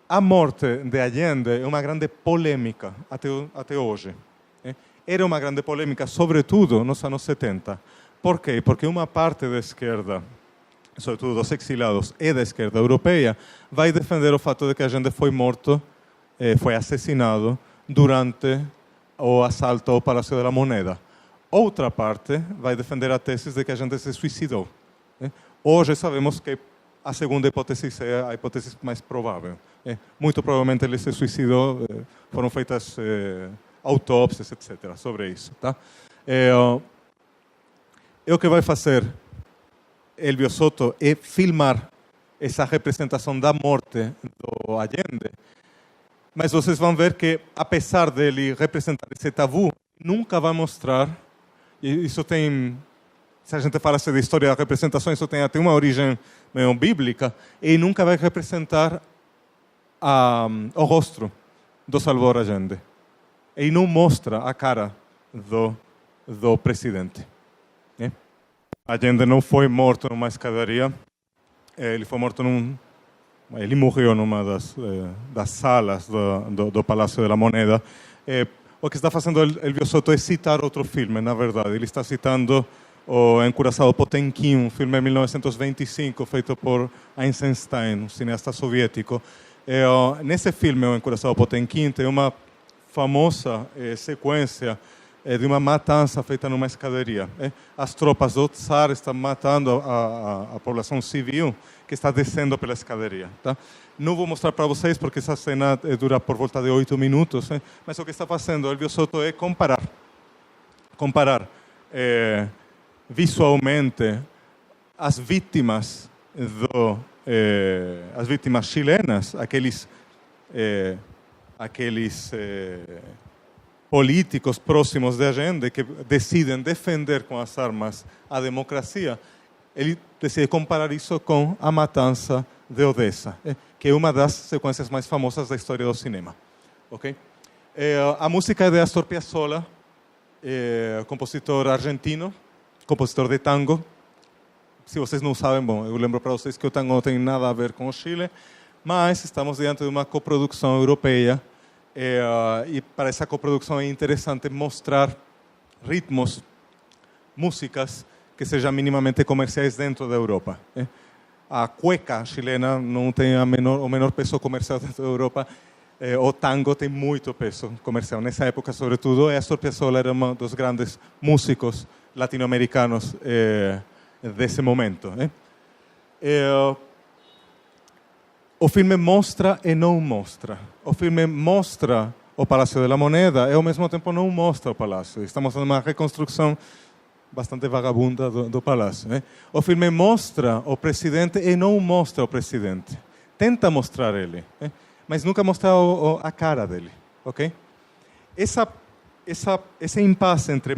a morte de Allende é uma grande polêmica até hoje. Era uma grande polêmica, sobretudo nos anos 70. Por quê? Porque uma parte da esquerda, sobretudo dos exiliados e da esquerda europeia, vai defender o fato de que Allende foi morto, foi assassinado durante o assalto ao Palácio da Moneda. Outra parte vai defender a tese de que Allende se suicidou. Hoje sabemos que a segunda hipótese é a hipótese mais provável. Muito provavelmente ele se suicidou, foram feitas autópsias, etc., sobre isso. Tá? O que vai fazer Elvio Soto é filmar essa representação da morte do Allende, mas vocês vão ver que, apesar dele representar esse tabu, nunca vai mostrar, e isso tem, se a gente falasse de história da representação, isso tem até uma origem meio bíblica, e nunca vai representar o rosto do Salvador Allende. E não mostra a cara do presidente. Allende não foi morto numa escadaria, ele foi morto ele morreu numa das salas do Palácio da Moneda. O que está fazendo Elvio Soto é citar outro filme, na verdade. Ele está citando o Encouraçado Potemkin, um filme de 1925, feito por Eisenstein, um cineasta soviético. Nesse filme, o Encouraçado Potemkin, tem uma famosa sequência de uma matança feita numa escadaria. As tropas do Tsar estão matando a população civil que está descendo pela escadaria. Tá? Não vou mostrar para vocês porque essa cena dura por volta de 8 minutos, mas o que está fazendo Elvio Soto é comparar visualmente as vítimas as vítimas chilenas, aqueles políticos próximos de Allende que decidem defender com as armas a democracia. Ele decide comparar isso com a matança de Odessa, que é uma das sequências mais famosas da história do cinema. Okay? A música é de Astor Piazzolla, compositor argentino, compositor de tango. Se vocês não sabem, bom, eu lembro para vocês que o tango não tem nada a ver com o Chile, mas estamos diante de uma coprodução europeia. E para essa coprodução é interessante mostrar ritmos, músicas que sejam minimamente comerciais dentro da Europa. A cueca chilena não tem o menor peso comercial dentro da Europa. O tango tem muito peso comercial. Nessa época, sobretudo, Astor Piazzolla era um dos grandes músicos latino-americanos desse momento. O filme mostra e não mostra. O filme mostra o Palácio da Moneda e, ao mesmo tempo, não mostra o palácio. Estamos fazendo uma reconstrução bastante vagabunda do palácio. O filme mostra o presidente e não mostra o presidente. Tenta mostrar ele, mas nunca mostra a cara dele. Okay? Esse impasse entre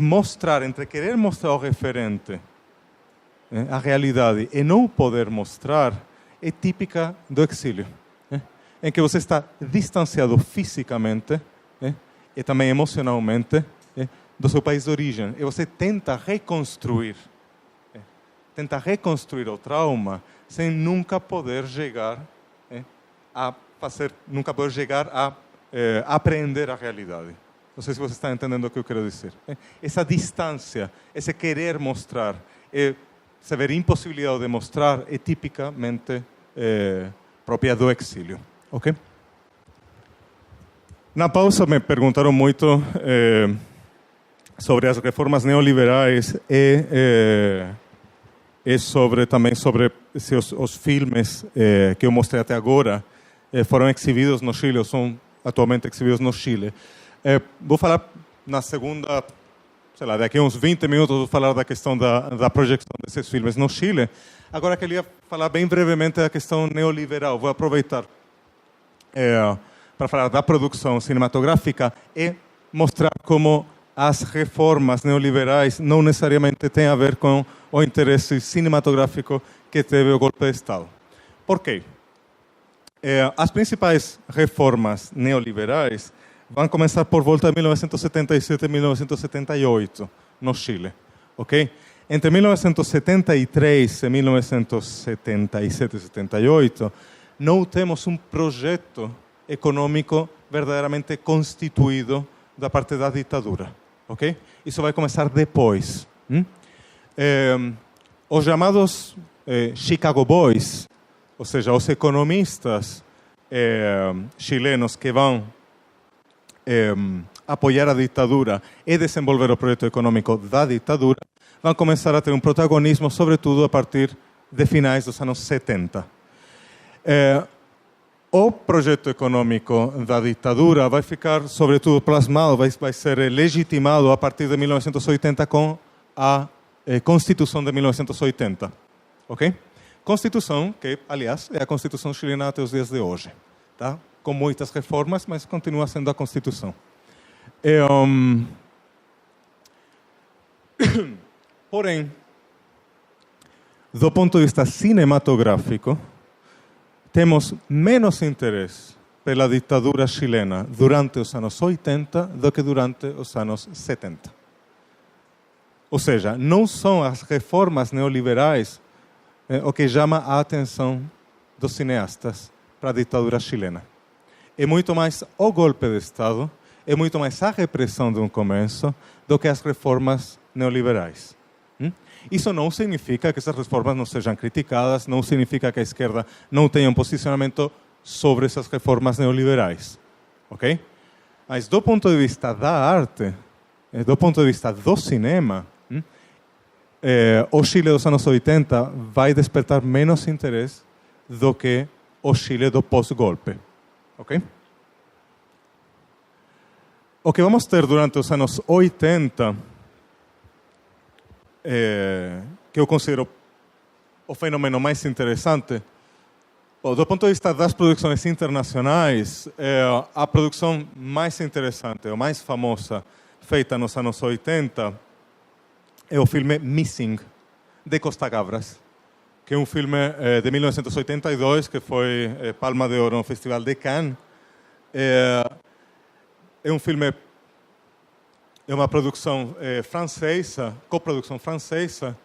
querer mostrar o referente, a realidade, e não poder mostrar, é típica do exílio, em que você está distanciado fisicamente e também emocionalmente do seu país de origem, e você tenta reconstruir o trauma sem nunca poder chegar a aprender a realidade. Não sei se você está entendendo o que eu quero dizer. Essa distância, esse querer mostrar, saber impossibilidade de mostrar é tipicamente própria do exílio. Okay? Na pausa me perguntaram muito sobre as reformas neoliberais e também sobre se os filmes que eu mostrei até agora foram exibidos no Chile ou são atualmente exibidos no Chile. Vou falar na segunda, sei lá, daqui a uns 20 minutos vou falar da questão da projeção desses filmes no Chile. Agora queria falar bem brevemente da questão neoliberal. Vou aproveitar para falar da produção cinematográfica e mostrar como as reformas neoliberais não necessariamente têm a ver com o interesse cinematográfico que teve o golpe de Estado. Por quê? As principais reformas neoliberais vão começar por volta de 1977 e 1978 no Chile, ok? Entre 1973 e 1977 e 78, não temos um projeto econômico verdadeiramente constituído da parte da ditadura. Okay? Isso vai começar depois. Os chamados Chicago Boys, ou seja, os economistas chilenos que vão apoiar a ditadura e desenvolver o projeto econômico da ditadura, vão começar a ter um protagonismo, sobretudo a partir de finais dos anos 70. O projeto econômico da ditadura vai ficar, sobretudo, plasmado, vai ser legitimado a partir de 1980 com a Constituição de 1980. Ok? Constituição que, aliás, é a Constituição chilena até os dias de hoje. Tá? Com muitas reformas, mas continua sendo a Constituição. Porém, do ponto de vista cinematográfico, temos menos interesse pela ditadura chilena durante os anos 80 do que durante os anos 70. Ou seja, não são as reformas neoliberais o que chama a atenção dos cineastas para a ditadura chilena. É muito mais o golpe de Estado, é muito mais a repressão de um começo do que as reformas neoliberais. Isso não significa que essas reformas não sejam criticadas, não significa que a esquerda não tenha um posicionamento sobre essas reformas neoliberais. Ok? Mas do ponto de vista da arte, do ponto de vista do cinema, o Chile dos anos 80 vai despertar menos interesse do que o Chile do pós-golpe. Ok? O que vamos ter durante os anos 80, que eu considero o fenômeno mais interessante, do ponto de vista das produções internacionais, a produção mais interessante, ou mais famosa, feita nos anos 80, é o filme Missing, de Costa Gavras, que é um filme de 1982, que foi Palma de Ouro no Festival de Cannes. É um filme, é uma produção francesa, coprodução francesa,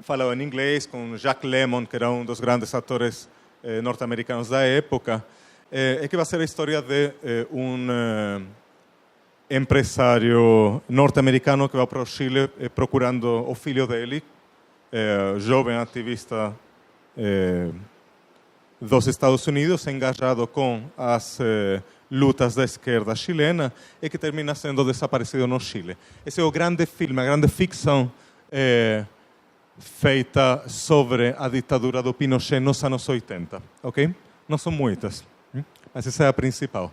falava em inglês com Jacques Lemmon, que era um dos grandes atores norte-americanos da época, que vai ser a história de um empresário norte-americano que vai para o Chile procurando o filho dele, jovem ativista dos Estados Unidos, engajado com as lutas da esquerda chilena e que termina sendo desaparecido no Chile. Esse é o grande filme, a grande ficção feita sobre a ditadura do Pinochet nos anos 80. Ok? Não são muitas, mas essa é a principal.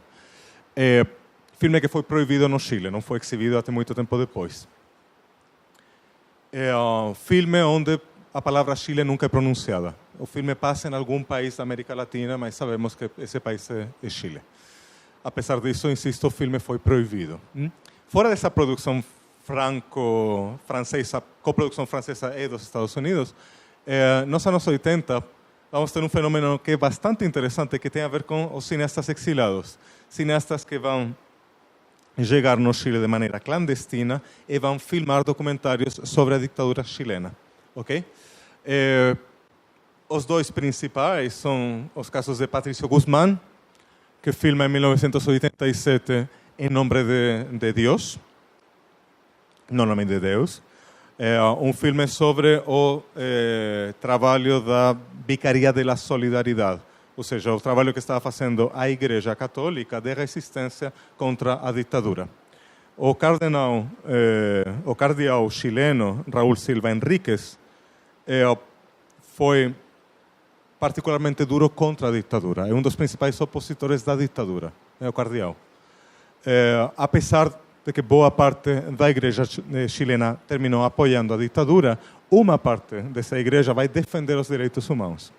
Filme que foi proibido no Chile, não foi exibido até muito tempo depois. É um filme onde a palavra Chile nunca é pronunciada. O filme passa em algum país da América Latina, mas sabemos que esse país é Chile. Apesar disso, insisto, o filme foi proibido. Fora dessa produção franco-francesa, coprodução francesa e dos Estados Unidos, nos anos 80, vamos ter um fenômeno que é bastante interessante, que tem a ver com os cineastas exilados. Cineastas que vão chegar no Chile de maneira clandestina e vão filmar documentários sobre a ditadura chilena. Ok? Os dois principais são os casos de Patricio Guzmán, que filma em 1987 Em Nombre de Deus, no nome de Deus. Um filme sobre o trabalho da Vicaria de la Solidaridade, ou seja, o trabalho que estava fazendo a Igreja Católica de resistência contra a ditadura. O cardeal chileno Raúl Silva Enríquez foi particularmente duro contra a ditadura. É um dos principais opositores da ditadura, o cardeal. Apesar de que boa parte da igreja chilena terminou apoiando a ditadura, uma parte dessa igreja vai defender os direitos humanos.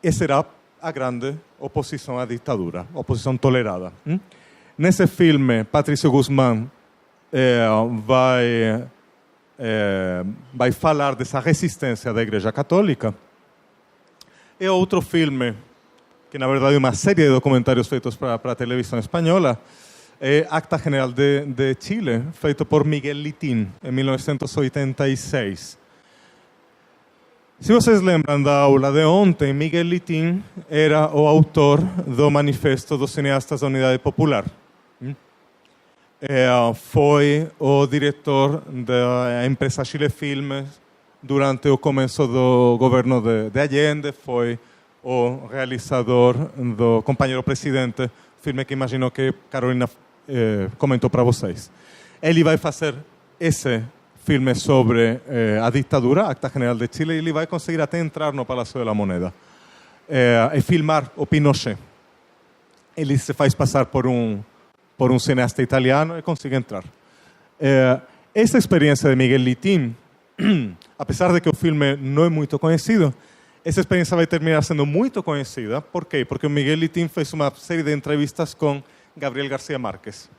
E será a grande oposição à ditadura, oposição tolerada. Nesse filme, Patricio Guzmán vai falar dessa resistência da Igreja Católica. E outro filme, que na verdade é uma série de documentários feitos para a televisão espanhola, é Acta General de Chile, feito por Miguel Litín, em 1986. Se vocês lembram da aula de ontem, Miguel Litín era o autor do Manifesto dos Cineastas da Unidade Popular. Foi o diretor da empresa Chile Filmes durante o começo do governo de Allende, foi o realizador do Companheiro Presidente, filme que imagino que Carolina comentou para vocês. Ele vai fazer esse filme sobre a ditadura, Acta General de Chile, e ele vai conseguir até entrar no Palácio de la Moneda e filmar o Pinochet. Ele se faz passar por um cineasta italiano e consegue entrar. Essa experiência de Miguel Litín, apesar de que o filme não é muito conhecido, essa experiência vai terminar sendo muito conhecida. Por quê? Porque o Miguel Litín fez uma série de entrevistas com Gabriel García Márquez.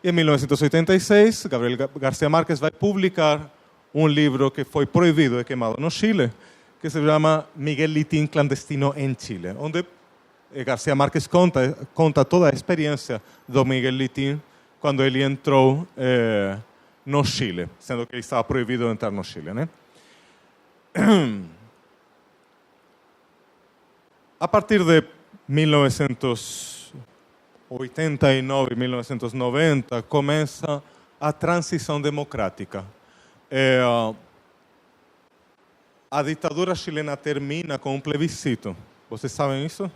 E em 1986, Gabriel García Márquez vai publicar um livro que foi proibido e queimado no Chile, que se chama Miguel Litín Clandestino em Chile, onde García Márquez conta toda a experiência do Miguel Litín quando ele entrou no Chile, sendo que ele estava proibido de entrar no Chile, né? A partir de 1989 e 1990 começa a transição democrática. A ditadura chilena termina com um plebiscito. Vocês sabem isso?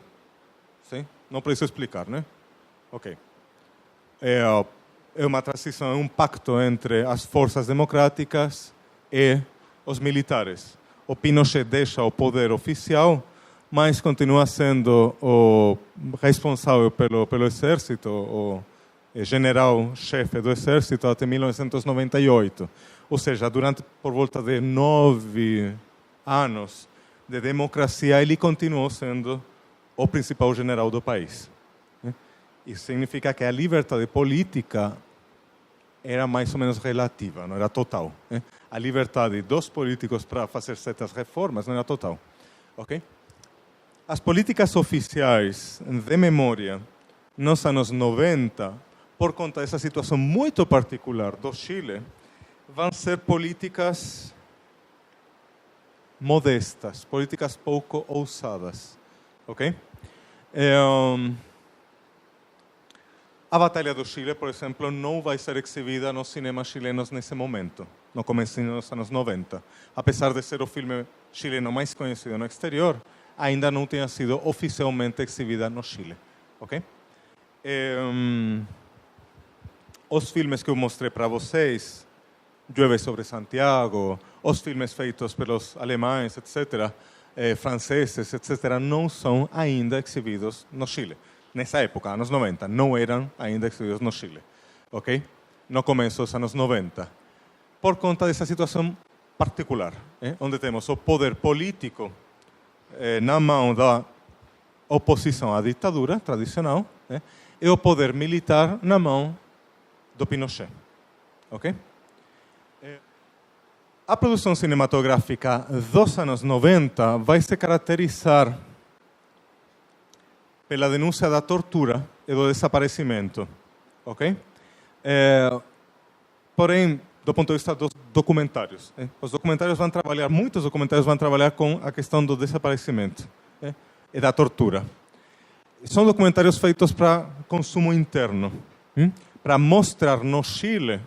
Sim? Não preciso explicar, né? Ok. É uma transição, é um pacto entre as forças democráticas e os militares. O Pinochet deixa o poder oficial, mas continua sendo o responsável pelo exército, o general-chefe do exército até 1998. Ou seja, por volta de 9 anos de democracia, ele continuou sendo o principal general do país. Isso significa que a liberdade política era mais ou menos relativa, não era total. A liberdade dos políticos para fazer certas reformas não era total. Ok? As políticas oficiais de memória nos anos 90, por conta dessa situação muito particular do Chile, vão ser políticas modestas, políticas pouco ousadas. Ok? A Batalha do Chile, por exemplo, não vai ser exibida nos cinemas chilenos nesse momento, no começo dos anos 90. Apesar de ser o filme chileno mais conhecido no exterior, ainda não tinha sido oficialmente exibida no Chile. Ok? Os filmes que eu mostrei para vocês, Llueve sobre Santiago, os filmes feitos pelos alemães, etc., franceses, etc., não são ainda exibidos no Chile. Nessa época, anos 90, não eram ainda exibidos no Chile. Ok? No começo dos anos 90. Por conta dessa situação particular, onde temos o poder político na mão da oposição à ditadura tradicional, e o poder militar na mão do Pinochet. Ok? A produção cinematográfica dos anos 90 vai se caracterizar pela denúncia da tortura e do desaparecimento. Ok? Porém, do ponto de vista dos documentários, os documentários vão trabalhar, muitos documentários vão trabalhar com a questão do desaparecimento e da tortura. São documentários feitos para consumo interno, para mostrar no Chile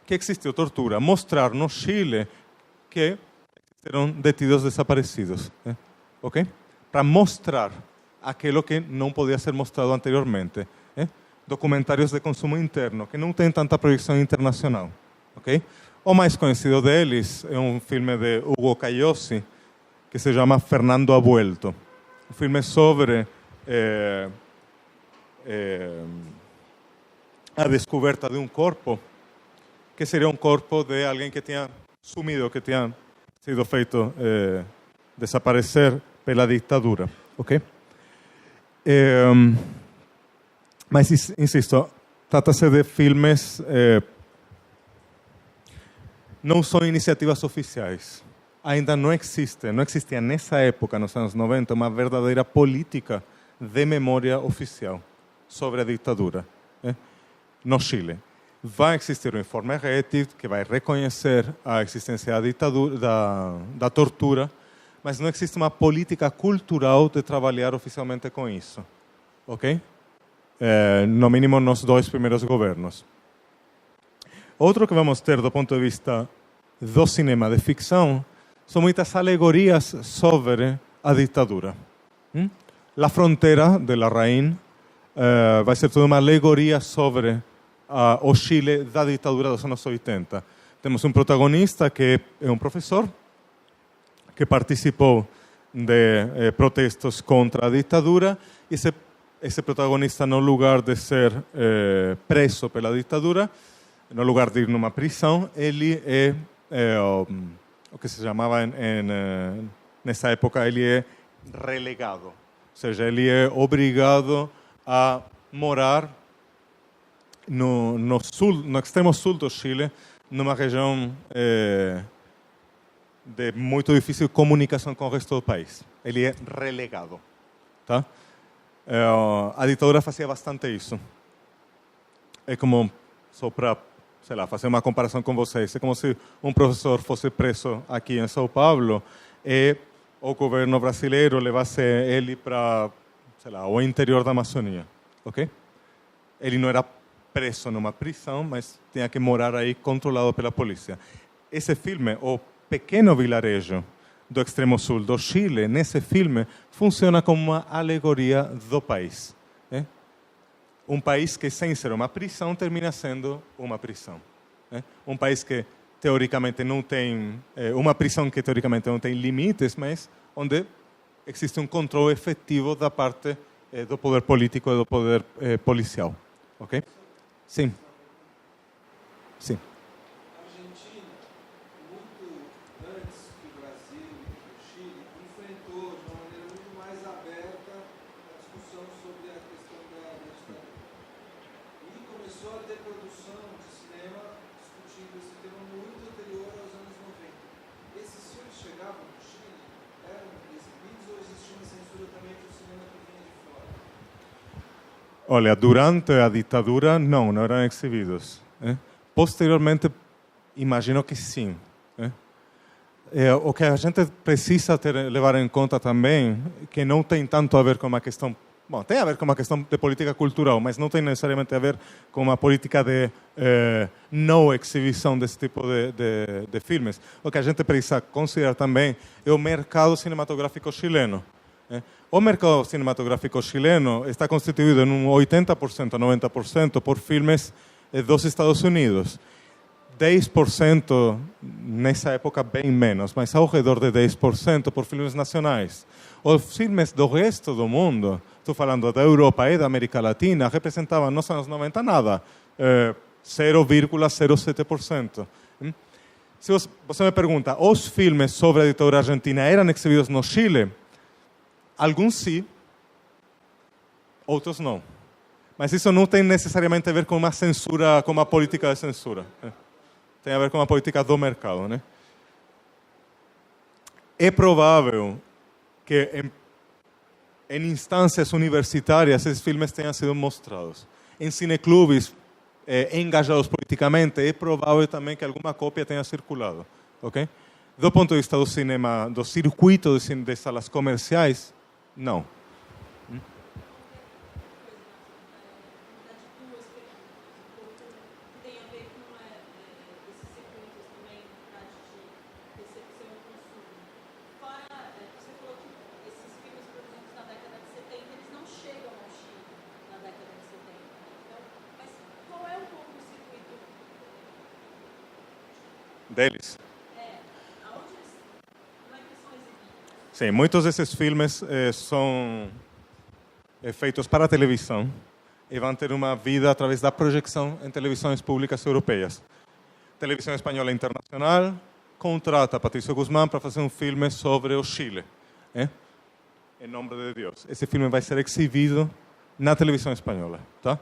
que existiu tortura, mostrar no Chile que existiram detidos desaparecidos, ok? Para mostrar aquilo que não podia ser mostrado anteriormente, documentários de consumo interno que não têm tanta projeção internacional, ok? O mais conhecido deles é um filme de Hugo Cagliozzi que se chama Fernando ha Vuelto, um filme sobre a descoberta de um corpo que seria um corpo de alguém que tinha sumido, que tinha sido feito desaparecer pela ditadura, ok? Mas, insisto, trata-se de filmes, não são iniciativas oficiais. Ainda não existia nessa época, nos anos 90, uma verdadeira política de memória oficial sobre a ditadura no Chile. vai existir um informe Reti que vai reconhecer a existência da ditadura, da tortura, mas não existe uma política cultural de trabalhar oficialmente com isso. Ok? No mínimo nos 2 primeiros governos. Outro que vamos ter do ponto de vista do cinema de ficção são muitas alegorias sobre a ditadura. La Frontera, de Larraín, vai ser toda uma alegoria sobre o Chile da ditadura dos anos 80. Temos um protagonista que é um professor que participou de protestos contra a ditadura. Esse protagonista, no lugar de ser preso pela ditadura, no lugar de ir numa prisão, ele é o que se chamava nessa época, ele é relegado. Ou seja, ele é obrigado a morar no extremo sul do Chile, numa região de muito difícil comunicação com o resto do país. Ele é relegado. Tá? A ditadura fazia bastante isso. É como, só para, sei lá, fazer uma comparação com vocês, é como se um professor fosse preso aqui em São Paulo e o governo brasileiro levasse ele para, sei lá, o interior da Amazônia. Ok? Ele não era preso numa prisão, mas tinha que morar aí controlado pela polícia. Esse filme, O Pequeno Vilarejo do extremo sul do Chile, nesse filme, funciona como uma alegoria do país. Um país que, sem ser uma prisão, termina sendo uma prisão. Um país que, teoricamente, não tem... uma prisão que, teoricamente, não tem limites, mas onde existe um controle efetivo da parte do poder político e do poder policial. Ok? Sim. Sim. Olha, durante a ditadura, não eram exibidos. Posteriormente, imagino que sim. O que a gente precisa levar em conta também, que não tem tanto a ver com uma questão... Bom, tem a ver com uma questão de política cultural, mas não tem necessariamente a ver com uma política de não exibição desse tipo de filmes. O que a gente precisa considerar também é o mercado cinematográfico chileno. O mercado cinematográfico chileno está constituído em um 80%, 90% por filmes dos Estados Unidos. 10%, nessa época bem menos, mas ao redor de 10% por filmes nacionais. Os filmes do resto do mundo, estou falando da Europa e da América Latina, representavam nos anos 90 nada, 0,07%. Se você me pergunta, os filmes sobre a ditadura argentina eram exibidos no Chile? Alguns sim, outros não. Mas isso não tem necessariamente a ver com uma censura, com uma política de censura. Tem a ver com uma política do mercado. É provável que em instâncias universitárias esses filmes tenham sido mostrados. Em cineclubes engajados politicamente, é provável também que alguma cópia tenha circulado. Okay? Do ponto de vista do cinema, do circuito de salas comerciais, não. Deles? Sim, muitos desses filmes são feitos para a televisão e vão ter uma vida através da projeção em televisões públicas europeias. Televisão Espanhola Internacional contrata Patricio Guzmán para fazer um filme sobre o Chile. Em nome de Deus. Esse filme vai ser exibido na televisão espanhola. Tá?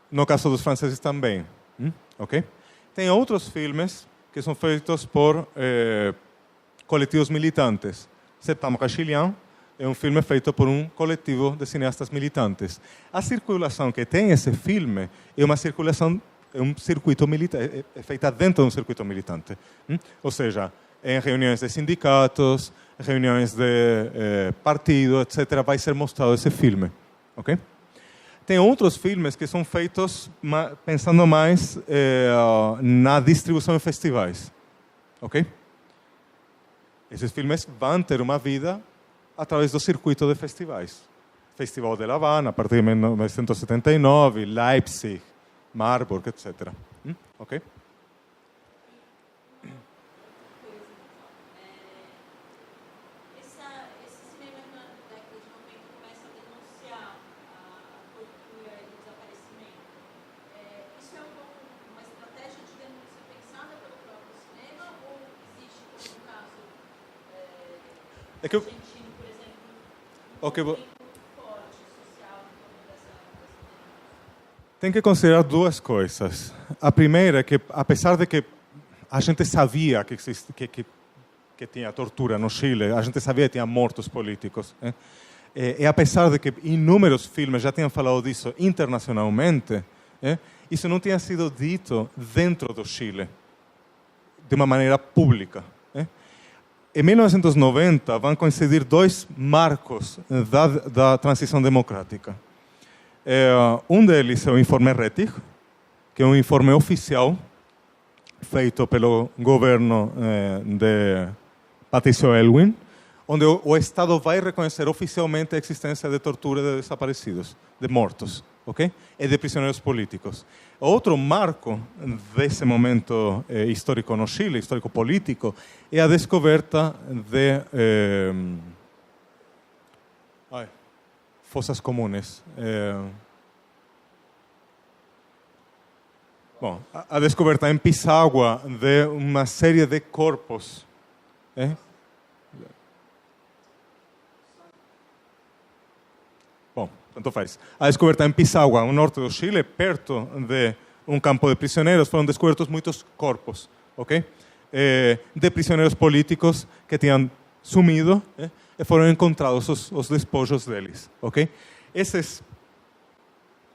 No caso dos franceses também. Ok? Tem outros filmes que são feitos por coletivos militantes. Septembre Chilien, é um filme feito por um coletivo de cineastas militantes. A circulação que tem esse filme é uma circulação, é um circuito militar, é feita dentro de um circuito militante. Ou seja, em reuniões de sindicatos, reuniões de partido, etc., vai ser mostrado esse filme. Ok? Tem outros filmes que são feitos pensando mais na distribuição em festivais. Ok? Esses filmes vão ter uma vida através do circuito de festivais. Festival de La Habana, a partir de 1979, Leipzig, Marburg, etc. Ok? É que eu... Okay. Tem que considerar duas coisas. A primeira é que, apesar de que a gente sabia que tinha tortura no Chile, a gente sabia que tinha mortos políticos, e apesar de que inúmeros filmes já tinham falado disso internacionalmente, isso não tinha sido dito dentro do Chile, de uma maneira pública. Em 1990, vão coincidir dois marcos da transição democrática. Um deles é o informe Rettig, que é um informe oficial feito pelo governo de Patricio Aylwin, onde o Estado vai reconhecer oficialmente a existência de tortura de desaparecidos, de mortos, okay? E de prisioneiros políticos. Outro marco desse momento histórico no Chile, histórico político, é a descoberta de fossas comunes. Bom, a descoberta em Pisagua de uma série de corpos. Bom, tanto faz. A descoberta em Pisagua, no norte do Chile, perto de um campo de prisioneiros, foram descobertos muitos corpos, ok? De prisioneiros políticos que tinham sumido, e foram encontrados os despojos deles, ok? Esses,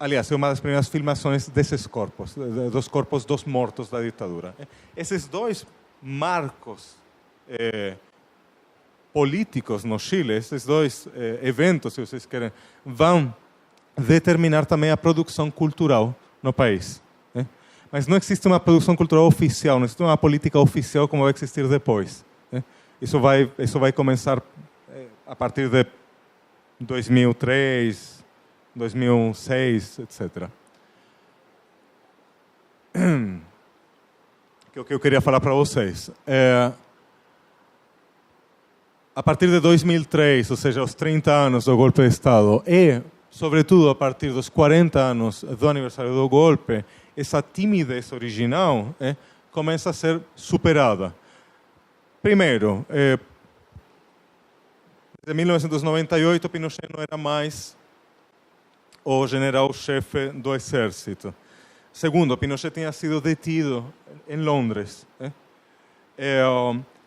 aliás, é uma das primeiras filmações desses corpos, dos corpos dos mortos da ditadura. Esses dois marcos políticos no Chile, esses dois eventos, se vocês querem, vão determinar também a produção cultural no país. Mas não existe uma produção cultural oficial, não existe uma política oficial como vai existir depois. Isso vai começar a partir de 2003, 2006, etc. Que é o que eu queria falar para vocês. A partir de 2003, ou seja, os 30 anos do golpe de Estado, e, sobretudo, a partir dos 40 anos do aniversário do golpe, essa timidez original começa a ser superada. Primeiro, em 1998, Pinochet não era mais o general-chefe do exército. Segundo, Pinochet tinha sido detido em Londres.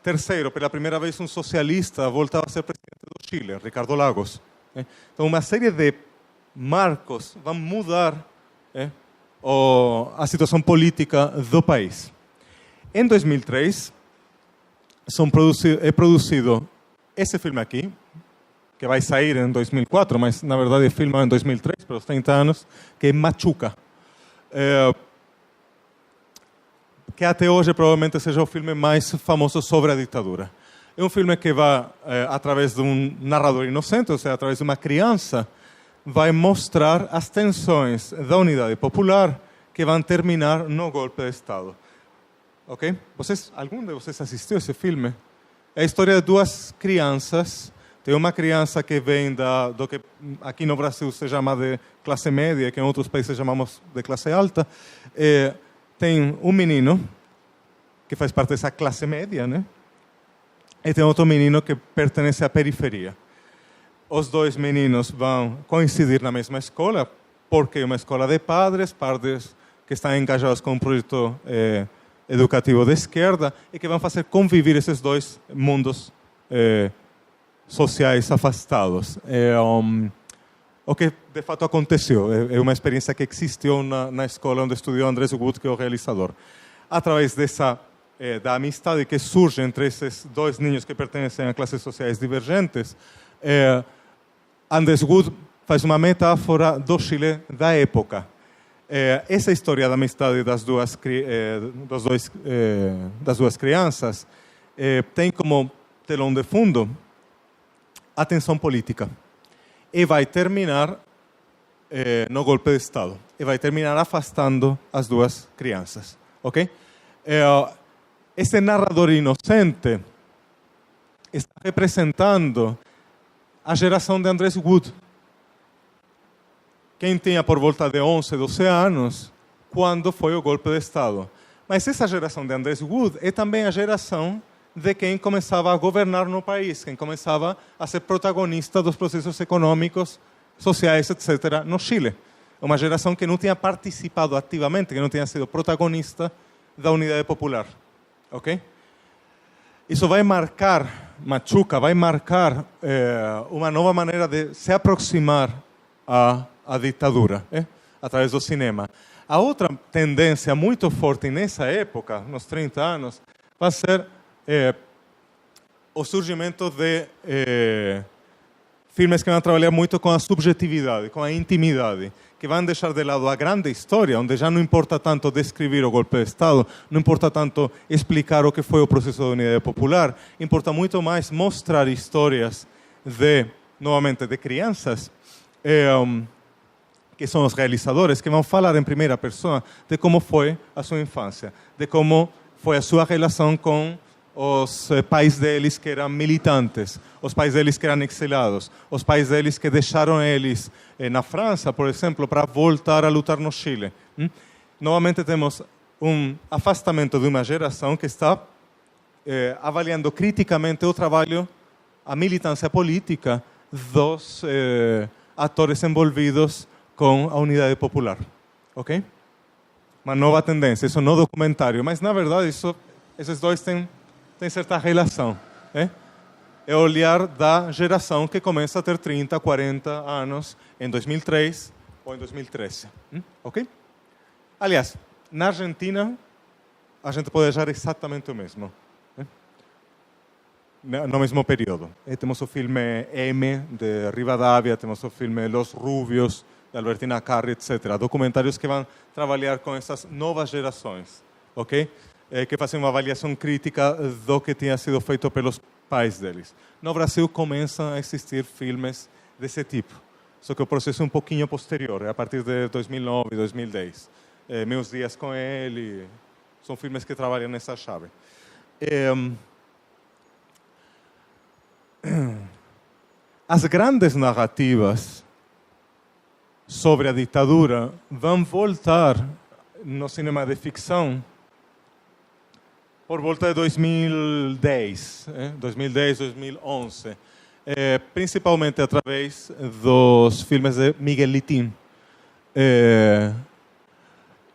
Terceiro, pela primeira vez um socialista voltava a ser presidente do Chile, Ricardo Lagos. Então, uma série de marcos vão mudar a situação política do país. Em 2003, é produzido esse filme aqui, que vai sair em 2004, mas na verdade é filmado em 2003, pelos 30 anos, que é Machuca. Que até hoje provavelmente seja o filme mais famoso sobre a ditadura. É um filme que vai, através de um narrador inocente, ou seja, através de uma criança, vai mostrar as tensões da unidade popular que vão terminar no golpe de Estado. Ok? Algum de vocês assistiu esse filme? É a história de duas crianças. Tem uma criança que vem do que aqui no Brasil se chama de classe média, que em outros países chamamos de classe alta. Tem um menino que faz parte dessa classe média, né? E tem outro menino que pertence à periferia. Os dois meninos vão coincidir na mesma escola, porque é uma escola de padres que estão engajados com um projeto educativo de esquerda e que vão fazer conviver esses dois mundos sociais afastados. O que de fato aconteceu, é uma experiência que existiu na escola onde estudou Andrés Wood, que é o realizador. Através da amistade que surge entre esses dois ninhos que pertencem a classes sociais divergentes, Andrés Wood faz uma metáfora do Chile da época. Essa história da amistade das duas crianças tem como telão de fundo a tensão política. E vai terminar no golpe de Estado. E vai terminar afastando as duas crianças. Ok? Esse narrador inocente está representando a geração de Andrés Wood. Quem tinha por volta de 11, 12 anos, quando foi o golpe de Estado. Mas essa geração de Andrés Wood é também a geração de quem começava a governar no país, quem começava a ser protagonista dos processos econômicos, sociais, etc., no Chile. Uma geração que não tinha participado ativamente, que não tinha sido protagonista da unidade popular. Ok? Isso vai marcar, machuca, vai marcar uma nova maneira de se aproximar à ditadura, através do cinema. A outra tendência muito forte nessa época, nos 30 anos, vai ser o surgimento de filmes que vão trabalhar muito com a subjetividade, com a intimidade, que vão deixar de lado a grande história, onde já não importa tanto descrever o golpe de Estado, não importa tanto explicar o que foi o processo da unidade popular, importa muito mais mostrar histórias novamente, de crianças, que são os realizadores, que vão falar em primeira pessoa de como foi a sua infância, de como foi a sua relação com os pais deles que eram militantes, os pais deles que eram exilados, os pais deles que deixaram eles na França, por exemplo, para voltar a lutar no Chile. Novamente temos um afastamento de uma geração que está avaliando criticamente o trabalho, a militância política dos atores envolvidos com a unidade popular. Ok? Uma nova tendência, isso não documentário, mas na verdade esses dois têm certa relação. É o olhar da geração que começa a ter 30, 40 anos em 2003 ou em 2013. Ok? Aliás, na Argentina, a gente pode achar exatamente o mesmo. No mesmo período. Temos o filme M, de Rivadavia, temos o filme Los Rubios, de Albertina Carri, etc. Documentários que vão trabalhar com essas novas gerações. Ok? Que fazem uma avaliação crítica do que tinha sido feito pelos pais deles. No Brasil começam a existir filmes desse tipo, só que o processo é um pouquinho posterior, a partir de 2009, 2010. Meus Dias com Ele, são filmes que trabalham nessa chave. As grandes narrativas sobre a ditadura vão voltar no cinema de ficção por volta de 2010, 2011, principalmente através dos filmes de Miguel Litín.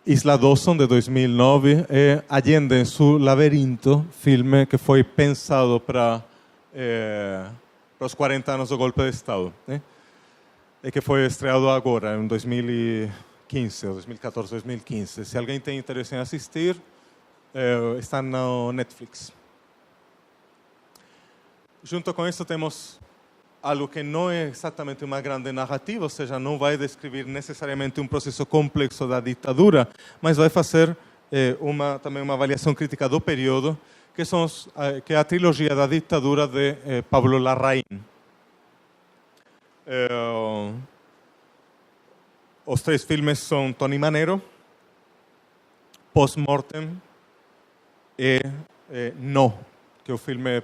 Isla Dawson, de 2009, e Allende em seu Laberinto, filme que foi pensado para os 40 anos do golpe de Estado, e que foi estreado agora, em 2015, 2014, 2015. Se alguém tem interesse em assistir, está no Netflix. Junto com isso temos algo que não é exatamente uma grande narrativa, ou seja, não vai descrever necessariamente um processo complexo da ditadura, mas vai fazer também uma avaliação crítica do período, que é a trilogia da ditadura de Pablo Larraín. Os três filmes são Tony Manero, Post-Mortem e No, que é o filme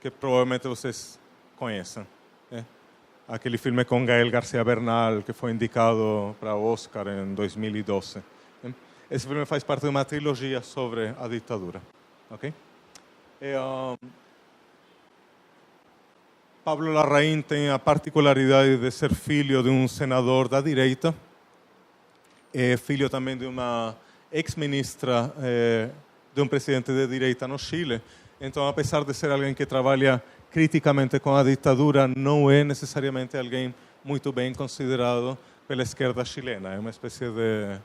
que provavelmente vocês conhecem. Aquele filme com Gael García Bernal, que foi indicado para o Oscar em 2012. Esse filme faz parte de uma trilogia sobre a ditadura. Okay? Pablo Larraín tem a particularidade de ser filho de um senador da direita, filho também de uma ex-ministra de um presidente de direita no Chile. Então, apesar de ser alguém que trabalha criticamente com a ditadura não é necessariamente alguém muito bem considerado pela esquerda chilena. É uma espécie de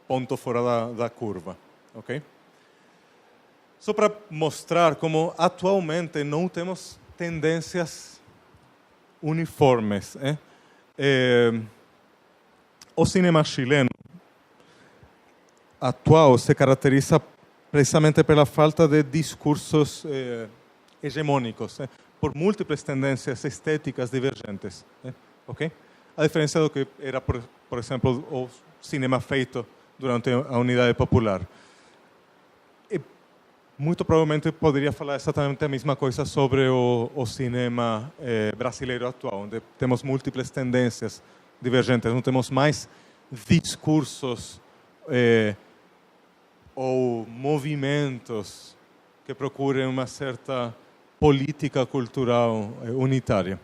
ponto fora da curva. Ok? Só para mostrar como atualmente não temos tendências uniformes. O cinema chileno atual se caracteriza precisamente pela falta de discursos hegemônicos, por múltiplas tendências estéticas divergentes. Ok? A diferença do que era, por exemplo, o cinema feito durante a Unidade Popular. E muito provavelmente poderia falar exatamente a mesma coisa sobre o cinema brasileiro atual, onde temos múltiplas tendências divergentes, não temos mais discursos ou movimentos que procurem uma certa política cultural unitária.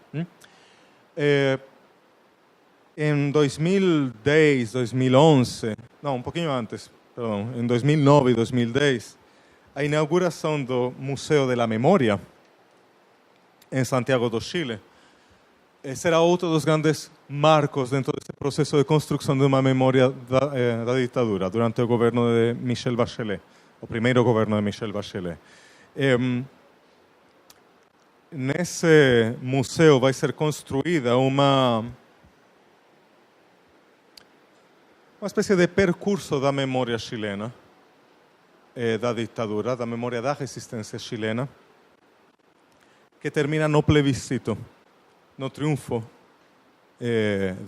Em 2010, 2011, não, um pouquinho antes, perdão, em 2009 e 2010, a inauguração do Museu da Memória em Santiago do Chile será outro dos grandes marcos dentro desse processo de construção de uma memória da ditadura durante o governo de Michelle Bachelet, o primeiro governo de Michelle Bachelet. Nesse museu vai ser construída uma espécie de percurso da memória chilena, da ditadura, da memória da resistência chilena, que termina no plebiscito, no triunfo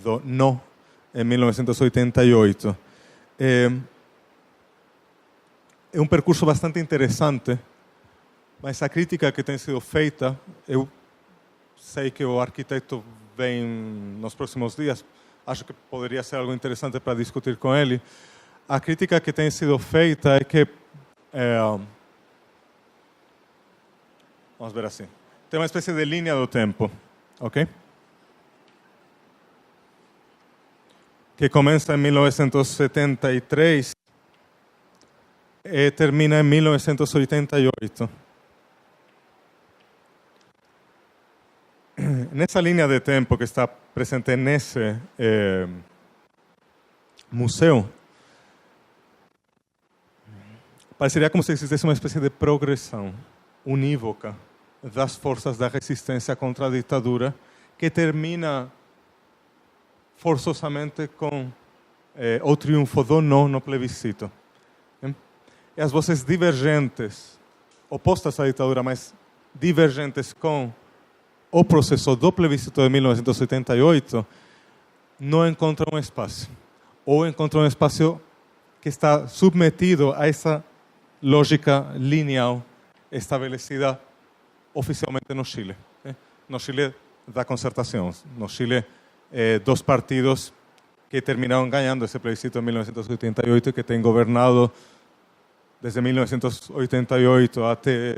do no em 1988. É um percurso bastante interessante, mas a crítica que tem sido feita, eu sei que o arquiteto vem nos próximos dias, acho que poderia ser algo interessante para discutir com ele. A crítica que tem sido feita é que, vamos ver assim, tem uma espécie de linha do tempo, ok? Que começa em 1973 e termina em 1988. Nessa linha de tempo que está presente nesse museu, pareceria como se existisse uma espécie de progressão unívoca das forças da resistência contra a ditadura, que termina forçosamente com o triunfo do não no plebiscito. E as vozes divergentes, opostas à ditadura, mas divergentes com o processo do plebiscito de 1988, não encontram espaço. Ou encontram um espaço que está submetido a essa lógica lineal estabelecida oficialmente no Chile. No Chile da concertação. No Chile, dos partidos que terminaram ganhando esse plebiscito em 1988 e que têm governado desde 1988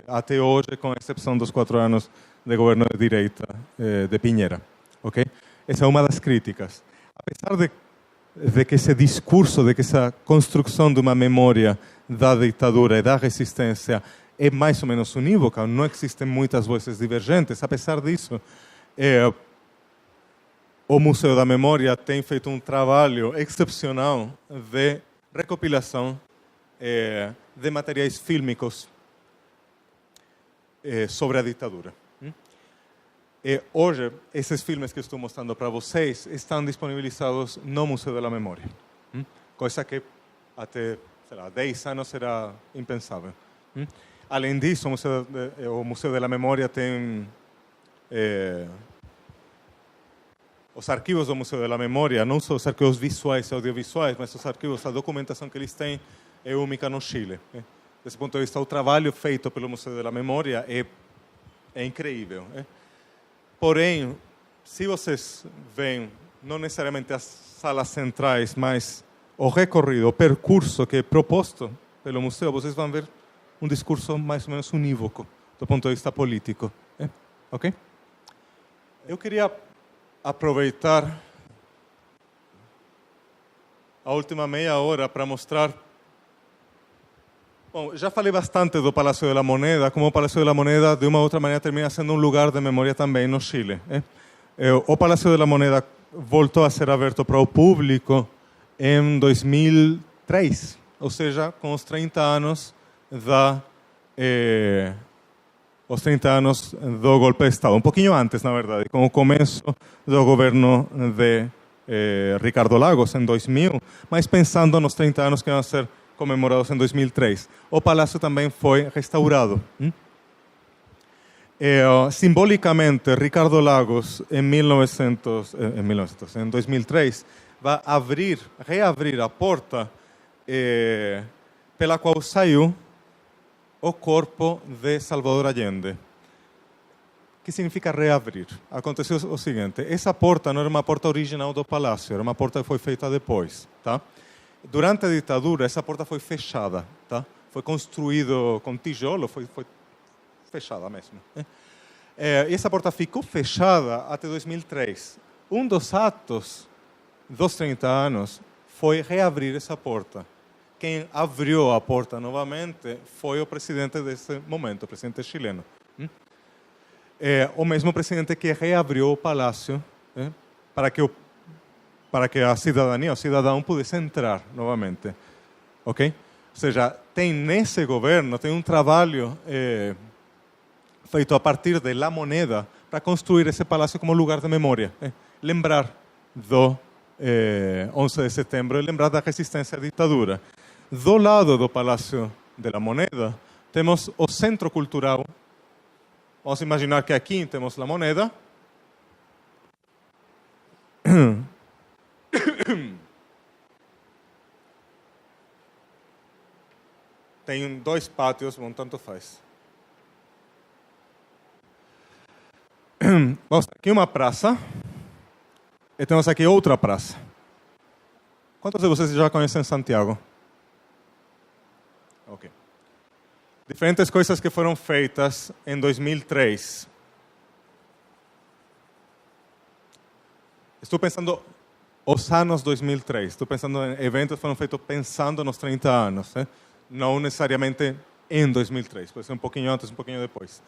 até hoje, com exceção dos 4 anos de governo de direita de Piñera. Okay? Essa é uma das críticas. Apesar de que esse discurso, de que essa construção de uma memória da ditadura e da resistência é mais ou menos unívoca, não existem muitas vozes divergentes. Apesar disso, o Museu da Memória tem feito um trabalho excepcional de recopilação de materiais fílmicos sobre a ditadura. Hoje, esses filmes que estou mostrando para vocês estão disponibilizados no Museu da Memória, coisa que até 10 anos era impensável. Além disso, o Museu da Memória tem os arquivos do Museu da Memória, não só os arquivos visuais e audiovisuais, mas os arquivos, a documentação que eles têm é única no Chile. Desse ponto de vista, o trabalho feito pelo Museu da Memória é incrível. Porém, se vocês veem, não necessariamente as salas centrais, mas o recorrido, o percurso que é proposto pelo museu, vocês vão ver um discurso mais ou menos unívoco do ponto de vista político. Ok? Eu queria aproveitar a última meia hora para mostrar Bom, já falei bastante do Palácio de la Moneda, como o Palácio de la Moneda, de uma ou outra maneira, termina sendo um lugar de memória também no Chile. O Palácio de la Moneda voltou a ser aberto para o público em 2003, ou seja, com os 30 anos os 30 anos do golpe de Estado. Um pouquinho antes, na verdade, com o começo do governo de Ricardo Lagos, em 2000, mas pensando nos 30 anos que vão ser comemorados em 2003. O palácio também foi restaurado. Simbolicamente, Ricardo Lagos, em 2003, vai reabrir a porta pela qual saiu o corpo de Salvador Allende. Que significa reabrir? Aconteceu o seguinte: essa porta não era uma porta original do palácio, era uma porta que foi feita depois, tá? Durante a ditadura, essa porta foi fechada, tá? Foi construído com tijolo, foi fechada mesmo. E essa porta ficou fechada até 2003. Um dos atos dos 30 anos foi reabrir essa porta. Quem abriu a porta novamente foi o presidente desse momento, o presidente chileno. O mesmo presidente que reabriu o palácio para que a cidadania, o cidadão pudesse entrar novamente. Ok? Ou seja, tem nesse governo, tem um trabalho feito a partir de La Moneda para construir esse palácio como lugar de memória. Lembrar do 11 de setembro e lembrar da resistência à ditadura. Do lado do Palácio de La Moneda, temos o Centro Cultural. Vamos imaginar que aqui temos La Moneda. Tem 2 pátios, bom, tanto faz. Vamos aqui uma praça. E temos aqui outra praça. Quantos de vocês já conhecem Santiago? Ok. Diferentes coisas que foram feitas em 2003. Estou pensando os anos 2003. Estou pensando em eventos que foram feitos pensando nos 30 anos. Não necessariamente em 2003. Pode ser um pouquinho antes, um pouquinho depois.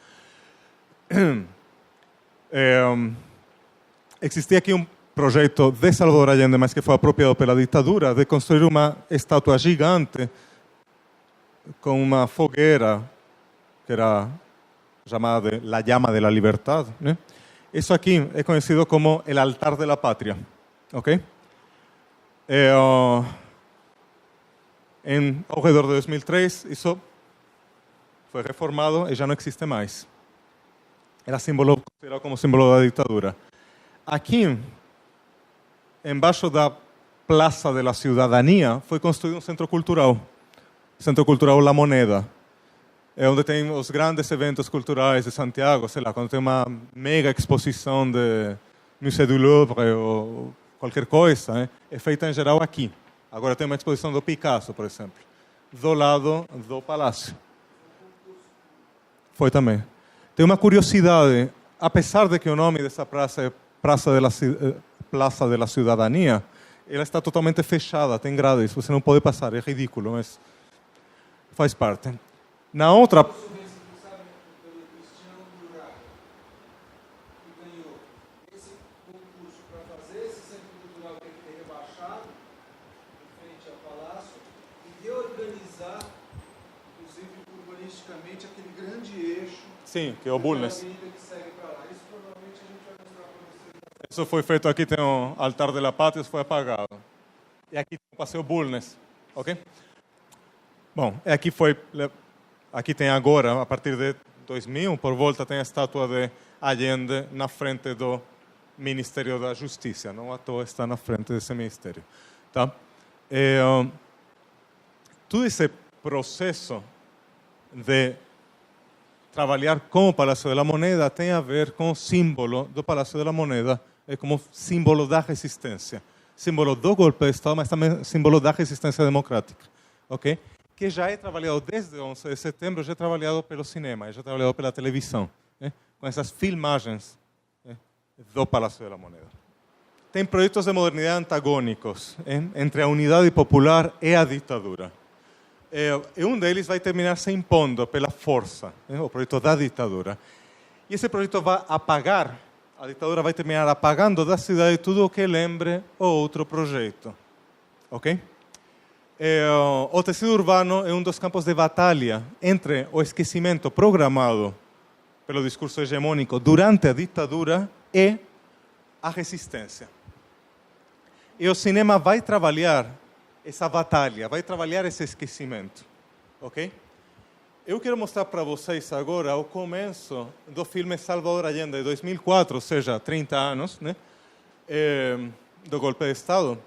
Existia aqui um projeto de Salvador Allende, mas que foi apropriado pela ditadura, de construir uma estátua gigante com uma fogueira que era chamada de La Llama de la Libertad. Isso aqui é conhecido como el Altar de la Patria. Ok? Ao redor de 2003, isso foi reformado e já não existe mais. Era considerado como símbolo da ditadura. Aqui, embaixo da Plaza de la Ciudadanía, foi construído um centro cultural. Centro Cultural La Moneda. É onde tem os grandes eventos culturais de Santiago, sei lá, quando tem uma mega exposição de Musée du Louvre ou qualquer coisa, é feita em geral aqui. Agora tem uma exposição do Picasso, por exemplo, do lado do palácio. Foi também. Tem uma curiosidade, apesar de que o nome dessa praça é Plaza de la Ciudadanía, ela está totalmente fechada, tem grades, você não pode passar, é ridículo, mas faz parte. Na outra... Sim, que é o Bulnes. Isso foi feito aqui, tem o Altar de la Pátria, isso foi apagado. E aqui tem o Passeio Bulnes, ok? Bom, aqui tem agora, a partir de 2000, por volta, tem a estátua de Allende na frente do Ministério da Justiça. Não à toa está na frente desse ministério. Tá? Todo esse processo de trabalhar com o Palácio de la Moneda tem a ver com o símbolo do Palácio de la Moneda, como símbolo da resistência. Símbolo do golpe de Estado, mas também símbolo da resistência democrática. Ok? Que já é trabalhado desde o 11 de setembro, já é trabalhado pelo cinema, já é trabalhado pela televisão, com essas filmagens do Palácio de la Moneda. Tem projetos de modernidade antagônicos entre a unidade popular e a ditadura. E um deles vai terminar se impondo pela força, o projeto da ditadura. E esse projeto vai apagar, a ditadura vai terminar apagando da cidade tudo o que lembre o outro projeto. Ok? O tecido urbano é um dos campos de batalha entre o esquecimento programado pelo discurso hegemônico durante a ditadura e a resistência. E o cinema vai trabalhar essa batalha, vai trabalhar esse esquecimento. Ok? Eu quero mostrar para vocês agora o começo do filme Salvador Allende, de 2004, ou seja, 30 anos, né? Do golpe de Estado,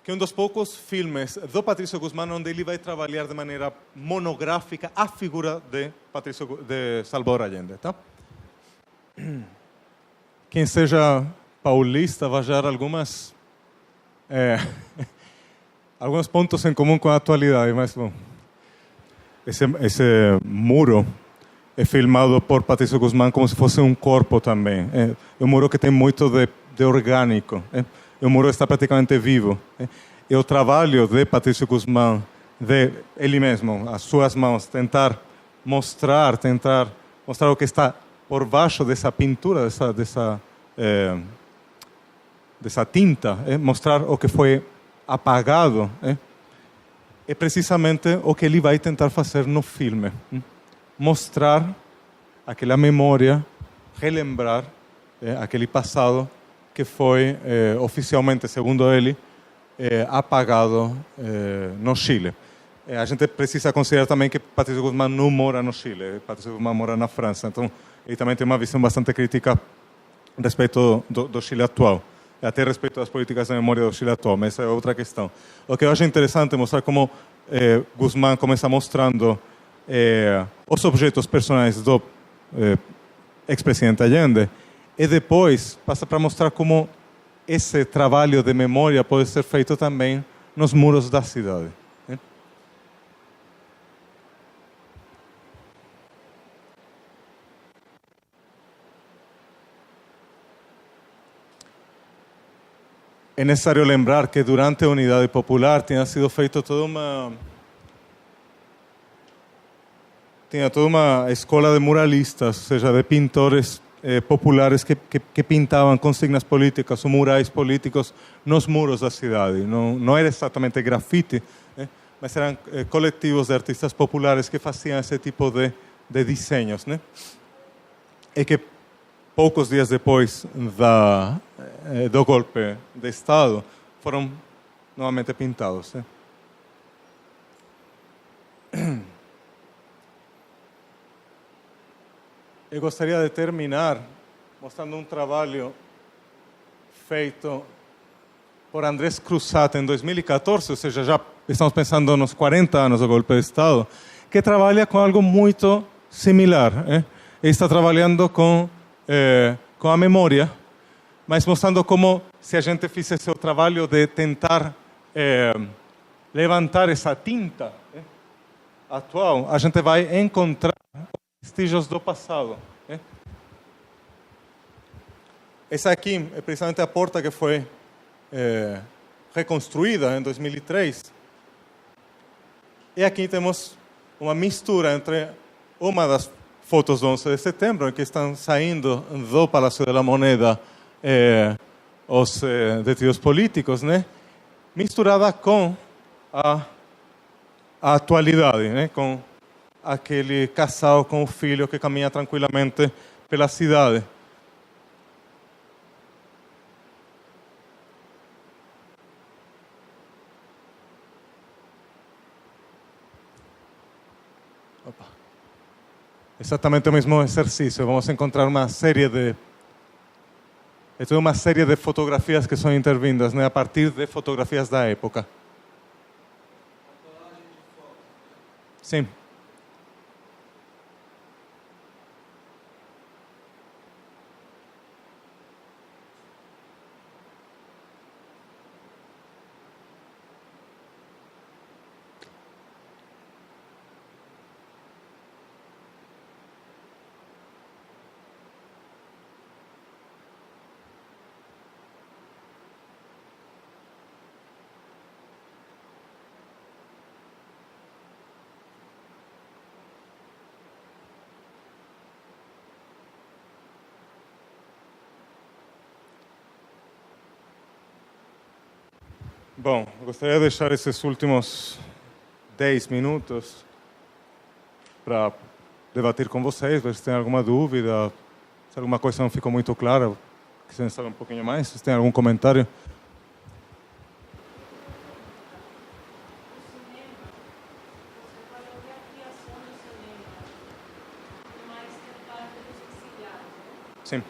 que é um dos poucos filmes do Patrício Guzmán onde ele vai trabalhar de maneira monográfica a figura de Salvador Allende. Tá? Quem seja paulista vai achar alguns pontos em comum com a atualidade, mas bom. Esse muro é filmado por Patrício Guzmán como se fosse um corpo também. É um muro que tem muito de orgânico. O muro está praticamente vivo. E o trabalho de Patrício Guzmán, de ele mesmo, as suas mãos, tentar mostrar o que está por baixo dessa pintura, dessa tinta, mostrar o que foi apagado, é precisamente o que ele vai tentar fazer no filme. Mostrar aquela memória, relembrar aquele passado que foi oficialmente, segundo ele, apagado no Chile. A gente precisa considerar também que Patrício Guzmán não mora no Chile, Patrício Guzmán mora na França, então ele também tem uma visão bastante crítica a respeito do Chile atual, até a respeito das políticas de memória do Chile atual, mas essa é outra questão. O que eu acho interessante é mostrar como Guzmán começa mostrando os objetos personais do ex-presidente Allende, e depois passa para mostrar como esse trabalho de memória pode ser feito também nos muros da cidade. É necessário lembrar que durante a Unidade Popular tinha sido toda uma escola de muralistas, ou seja, de pintores populares que pintavam consignas políticas ou murais políticos nos muros da cidade. Não era exatamente grafite, mas eram coletivos de artistas populares que faziam esse tipo de desenhos. E que poucos dias depois do golpe de Estado foram novamente pintados. Eu gostaria de terminar mostrando um trabalho feito por Andrés Cruzat em 2014, ou seja, já estamos pensando nos 40 anos do golpe de Estado, que trabalha com algo muito similar. Ele está trabalhando com a memória, mas mostrando como se a gente fizesse o trabalho de tentar levantar essa tinta atual, a gente vai encontrar vestígios do passado. Essa aqui é precisamente a porta que foi reconstruída em 2003. E aqui temos uma mistura entre uma das fotos do 11 de setembro, que estão saindo do Palácio da Moneda os detidos políticos, misturada com a atualidade, com aquele casal com o filho que caminha tranquilamente pela cidade. Exatamente o mesmo exercício. Vamos encontrar uma série de fotografias que são intervindas, a partir de fotografias da época. Sim. Bom, gostaria de deixar esses últimos 10 minutos para debater com vocês, ver se tem alguma dúvida, se alguma coisa não ficou muito clara, quiserem saber um pouquinho mais, se tem algum comentário. Sim.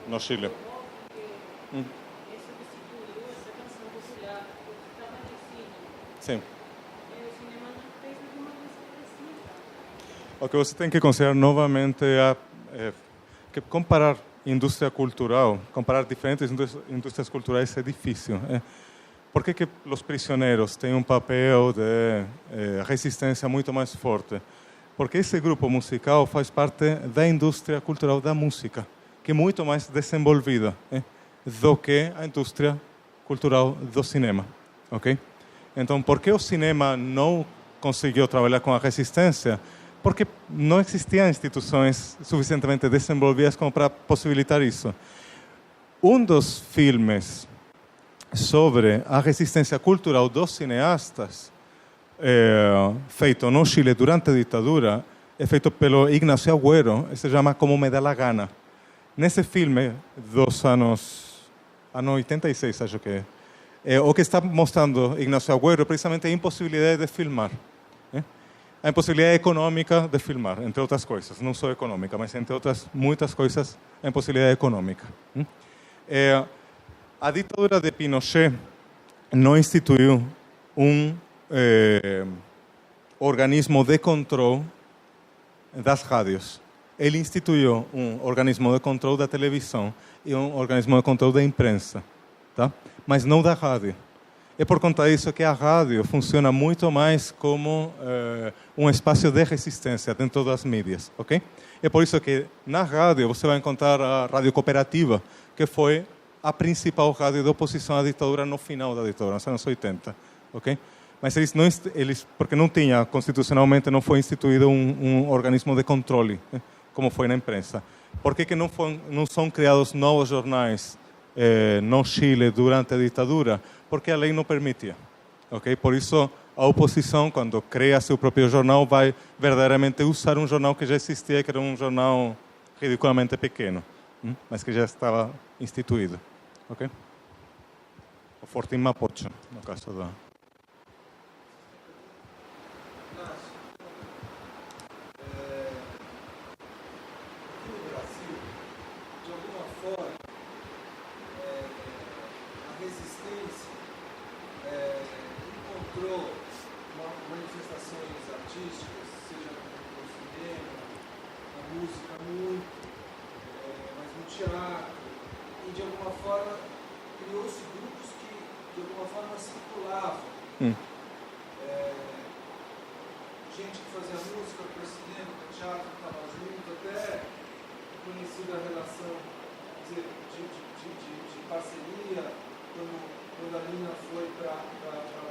No Chile. Sim. O que você tem que considerar novamente é que comparar indústria cultural, comparar diferentes indústrias culturais é difícil. Por que os prisioneiros têm um papel de resistência muito mais forte? Porque esse grupo musical faz parte da indústria cultural da música, que é muito mais desenvolvida do que a indústria cultural do cinema, ok? Então, por que o cinema não conseguiu trabalhar com a resistência? Porque não existiam instituições suficientemente desenvolvidas como para possibilitar isso. Um dos filmes sobre a resistência cultural dos cineastas, feito no Chile durante a ditadura, é feito pelo Ignacio Agüero, se chama Como Me Dá la Gana. Nesse filme dos anos 86, acho que o que está mostrando Ignacio Agüero precisamente é a impossibilidade de filmar. A impossibilidade econômica de filmar, entre outras coisas. Não só econômica, mas entre outras muitas coisas, a impossibilidade econômica. A ditadura de Pinochet não instituiu um organismo de controle das rádios. Ele instituiu um organismo de controle da televisão e um organismo de controle da imprensa, tá? Mas não da rádio. É por conta disso que a rádio funciona muito mais como um espaço de resistência dentro das mídias, ok? É por isso que na rádio você vai encontrar a Rádio Cooperativa, que foi a principal rádio de oposição à ditadura no final da ditadura, nos anos 80, ok? Mas porque não tinha, constitucionalmente não foi instituído um organismo de controle, como foi na imprensa. Por que não são criados novos jornais no Chile durante a ditadura? Porque a lei não permitia. Okay? Por isso, a oposição, quando cria seu próprio jornal, vai verdadeiramente usar um jornal que já existia, que era um jornal ridiculamente pequeno, mas que já estava instituído. Okay? O Fortim Mapocho, no caso da... Manifestações artísticas, seja no cinema, na música muito, mas no teatro, e de alguma forma criou-se grupos que de alguma forma circulavam. Gente que fazia música para cinema, para teatro, estava junto, até conhecida a relação de parceria, quando a Lina foi para a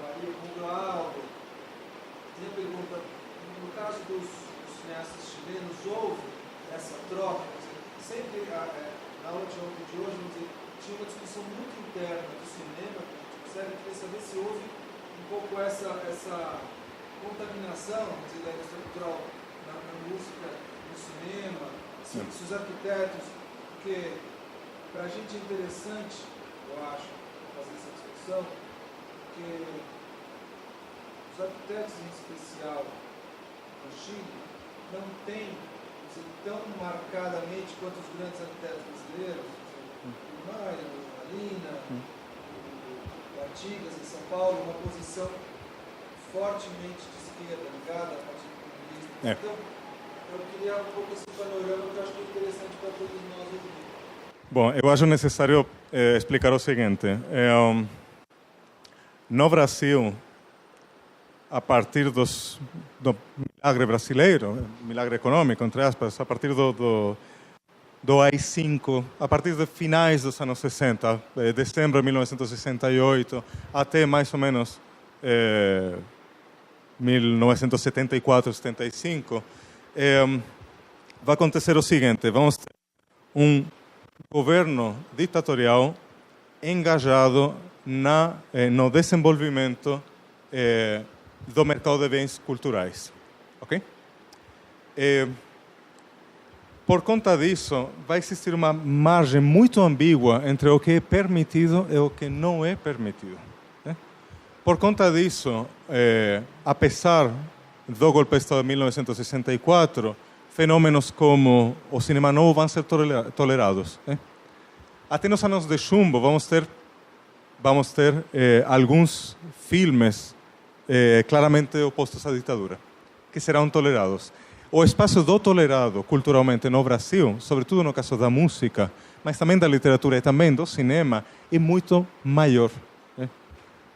Bahia com o Glauber. Minha pergunta, no caso dos cineastas chilenos, houve essa troca? Sempre, na aula de hoje, vamos dizer, tinha uma discussão muito interna do cinema, sério, queria saber se houve um pouco essa contaminação, vamos dizer, da indústria cultural na música, no cinema, se os arquitetos, porque para a gente é interessante, eu acho, fazer essa discussão, porque os arquitetos, em especial no Chile, não têm tão marcadamente quanto os grandes arquitetos brasileiros, o Maia, a Lina, o Artigas, em São Paulo, uma posição fortemente de esquerda, ligada à Partido Comunista. Então, eu queria um pouco esse panorama que eu acho que é interessante para todos nós ouvir. Bom, eu acho necessário explicar o seguinte. No Brasil, a partir do milagre brasileiro, milagre econômico, entre aspas, a partir do AI-5, a partir de finais dos anos 60, dezembro de 1968, até mais ou menos 1974, 75, vai acontecer o seguinte: vamos ter um governo ditatorial engajado no desenvolvimento do mercado de bens culturais. Ok? Por conta disso, vai existir uma margem muito ambígua entre o que é permitido e o que não é permitido. Por conta disso, apesar do golpe de Estado de 1964, fenômenos como o cinema novo vão ser tolerados. Até nos anos de chumbo vamos ter alguns filmes claramente opostos à ditadura, que serão tolerados. O espaço do tolerado culturalmente no Brasil, sobretudo no caso da música, mas também da literatura e também do cinema, é muito maior,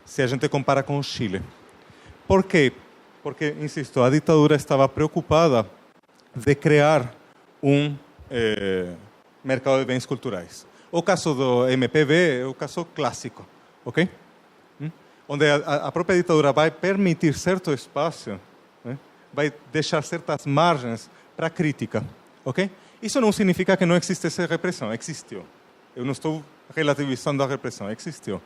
se a gente compara com o Chile. Por quê? Porque, insisto, a ditadura estava preocupada de criar um mercado de bens culturais. O caso do MPB é o caso clássico, ok? Onde a própria ditadura vai permitir certo espaço, vai deixar certas margens para a crítica, ok? Isso não significa que não existisse repressão, existiu. Eu não estou relativizando a repressão, existiu.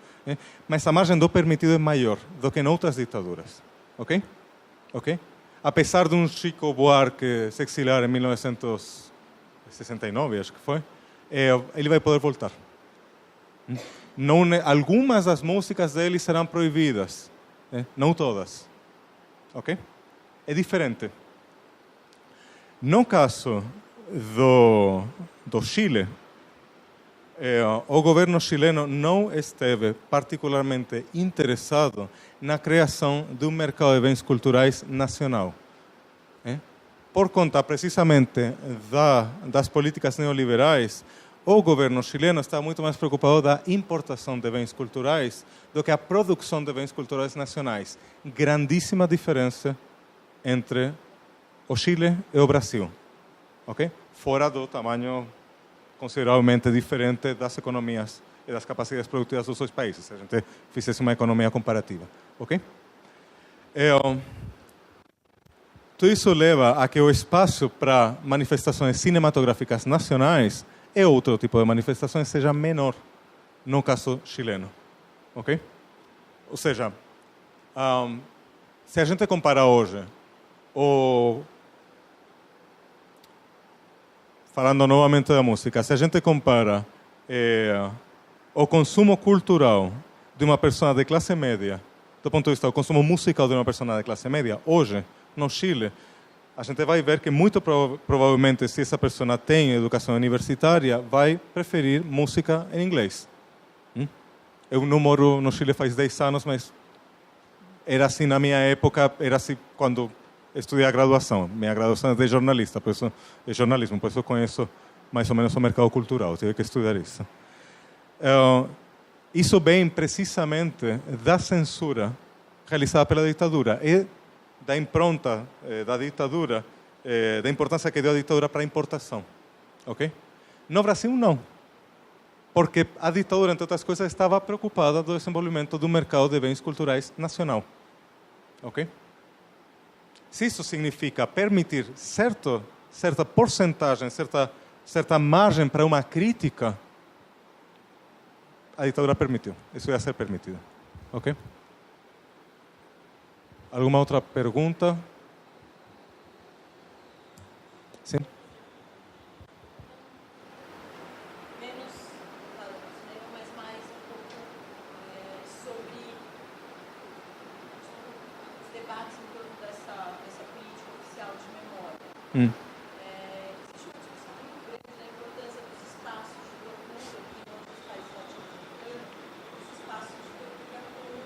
Mas a margem do permitido é maior do que em outras ditaduras, ok? Ok? Apesar de um Chico Buarque se exiliar em 1969, acho que foi, ele vai poder voltar. Não, algumas das músicas dele serão proibidas, não todas, ok? É diferente. No caso do Chile, o governo chileno não esteve particularmente interessado na criação de um mercado de bens culturais nacional. Por conta, precisamente, das políticas neoliberais, o governo chileno está muito mais preocupado da importação de bens culturais do que a produção de bens culturais nacionais. Grandíssima diferença entre o Chile e o Brasil, ok? Fora do tamanho consideravelmente diferente das economias e das capacidades produtivas dos dois países, se a gente fizesse uma economia comparativa, ok? Tudo isso leva a que o espaço para manifestações cinematográficas nacionais e outro tipo de manifestações seja menor, no caso chileno, ok? Ou seja, se a gente compara hoje falando novamente da música, se a gente compara o consumo cultural de uma pessoa de classe média, do ponto de vista do consumo musical de uma pessoa de classe média, hoje, no Chile, a gente vai ver que muito provavelmente, se essa pessoa tem educação universitária, vai preferir música em inglês. Eu não moro no Chile faz 10 anos, mas era assim na minha época, era assim quando estudei a graduação. Minha graduação é de jornalista, por isso é jornalismo, por isso eu conheço mais ou menos o mercado cultural, tive que estudar isso. Isso vem precisamente da censura realizada pela ditadura e da impronta da ditadura, da importância que deu a ditadura para a importação. Ok? No Brasil, não. Porque a ditadura, entre outras coisas, estava preocupada do desenvolvimento do mercado de bens culturais nacional. Ok? Se isso significa permitir certa porcentagem, certa margem para uma crítica, a ditadura permitiu. Isso ia ser permitido. Ok? Alguma outra pergunta? Sim? Menos mas mais um pouco sobre os debates em torno dessa política oficial de memória. Existe uma discussão muito grande da importância dos espaços de tortura que em outros países latino-americanos, os espaços de tortura como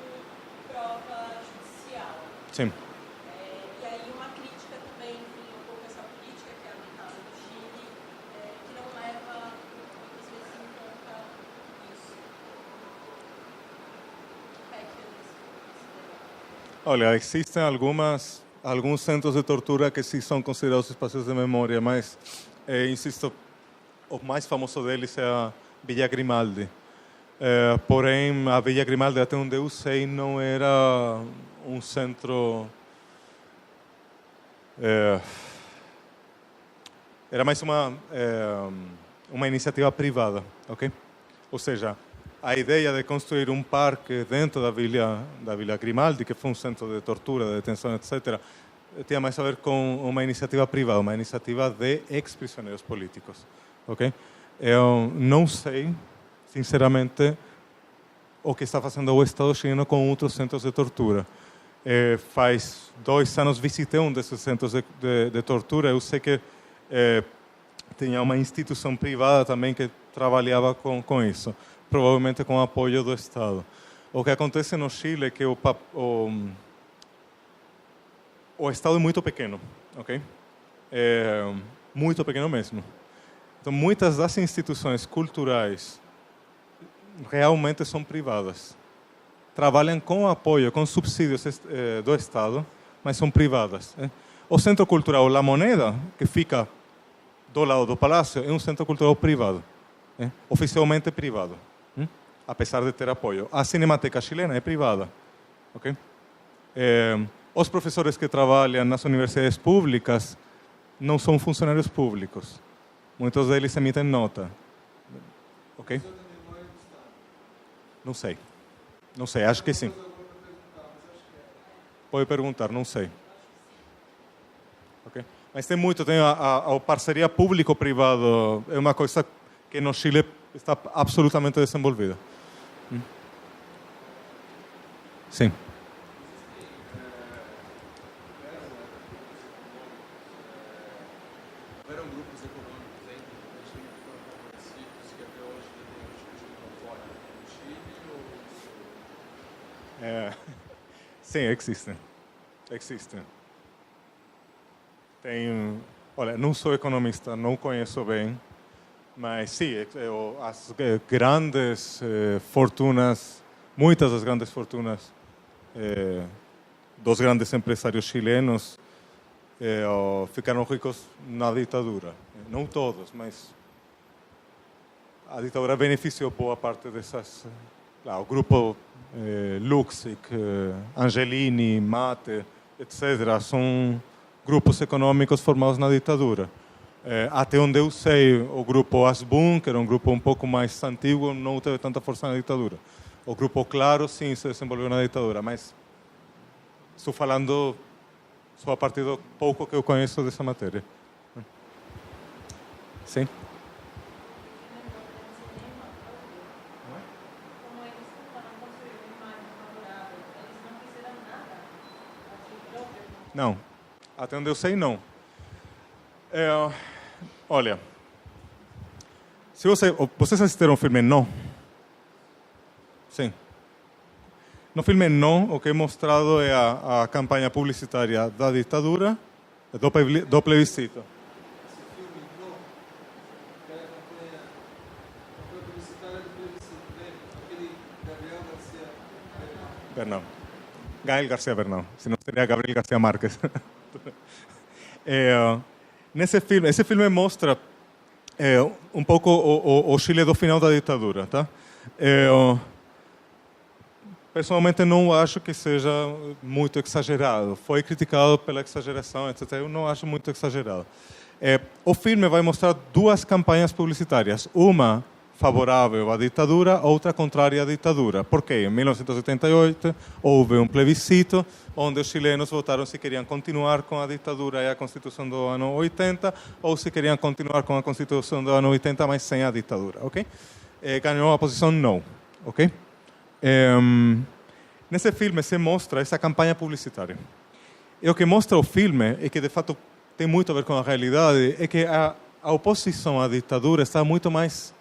prova judicial. Sim. E aí uma crítica também, enfim, um pouco essa política, que é no caso do Chile, que não leva muitas vezes em conta isso. Como é que eles consideram? Olha, existem alguns centros de tortura que sim são considerados espaços de memória, mas, insisto, o mais famoso deles é a Villa Grimaldi. Porém, a Villa Grimaldi, até onde eu sei, não era um centro... era mais uma iniciativa privada, ok? Ou seja, a ideia de construir um parque dentro da Villa Grimaldi, que foi um centro de tortura, de detenção, etc., tinha mais a ver com uma iniciativa privada, uma iniciativa de ex-prisioneiros políticos, ok? Eu não sei, sinceramente, o que está fazendo o Estado chileno com outros centros de tortura. Faz 2 anos visitei um desses centros de tortura. Eu sei que tinha uma instituição privada também que trabalhava com isso, provavelmente com apoio do Estado. O que acontece no Chile é que o Estado é muito pequeno, ok? Muito pequeno mesmo. Então, muitas das instituições culturais realmente são privadas. Trabalham com apoio, com subsídios do Estado, mas são privadas. O Centro Cultural La Moneda, que fica do lado do Palácio, é um centro cultural privado, oficialmente privado, apesar de ter apoio. A Cinemateca Chilena é privada, ok? Os professores que trabalham nas universidades públicas não são funcionários públicos. Muitos deles emitem nota. Ok? Não sei. Não sei, acho que sim. Pode perguntar, não sei. Ok? Mas tem muito, tem a parceria público-privado, é uma coisa que no Chile está absolutamente desenvolvida. Sim. Houveram grupos econômicos dentro do Chile que foram favorecidos e que até hoje detêm um tipo de controle no Chile? Sim, existem. Olha, não sou economista, não conheço bem, mas sim, as grandes fortunas, muitas das grandes fortunas dos grandes empresários chilenos ficaram ricos na ditadura. Não todos, mas a ditadura beneficiou boa parte dessas. O grupo Luxic, Angelini, Mate, etc., são grupos econômicos formados na ditadura. Até onde eu sei, o grupo Asbun, que era um grupo um pouco mais antigo, não teve tanta força na ditadura. O grupo Claro, sim, se desenvolveu na ditadura, mas estou falando só a partir do pouco que eu conheço dessa matéria. Sim? Não. Até onde eu sei, não. Olha, se vocês assistiram o filme Não? Sim. No filme Não, o que é mostrado é a campanha publicitária da ditadura, do plebiscito. Esse filme Não, que é a campanha publicitária do plebiscito, né? Aquele Gabriel Garcia Bernal. Gael García Bernal, senão seria Gabriel García Márquez. Esse filme mostra um pouco o Chile do final da ditadura, tá? Pessoalmente não acho que seja muito exagerado. Foi criticado pela exageração, etc. Eu não acho muito exagerado. O filme vai mostrar 2 campanhas publicitárias. Uma favorável à ditadura, outra contrária à ditadura. Por quê? Em 1988 houve um plebiscito onde os chilenos votaram se queriam continuar com a ditadura e a Constituição do ano 80 ou se queriam continuar com a Constituição do ano 80, mas sem a ditadura, ok? Ganhou a posição não, ok? Nesse filme se mostra essa campanha publicitária. E o que mostra o filme, e que de fato tem muito a ver com a realidade, é que a oposição à ditadura está muito mais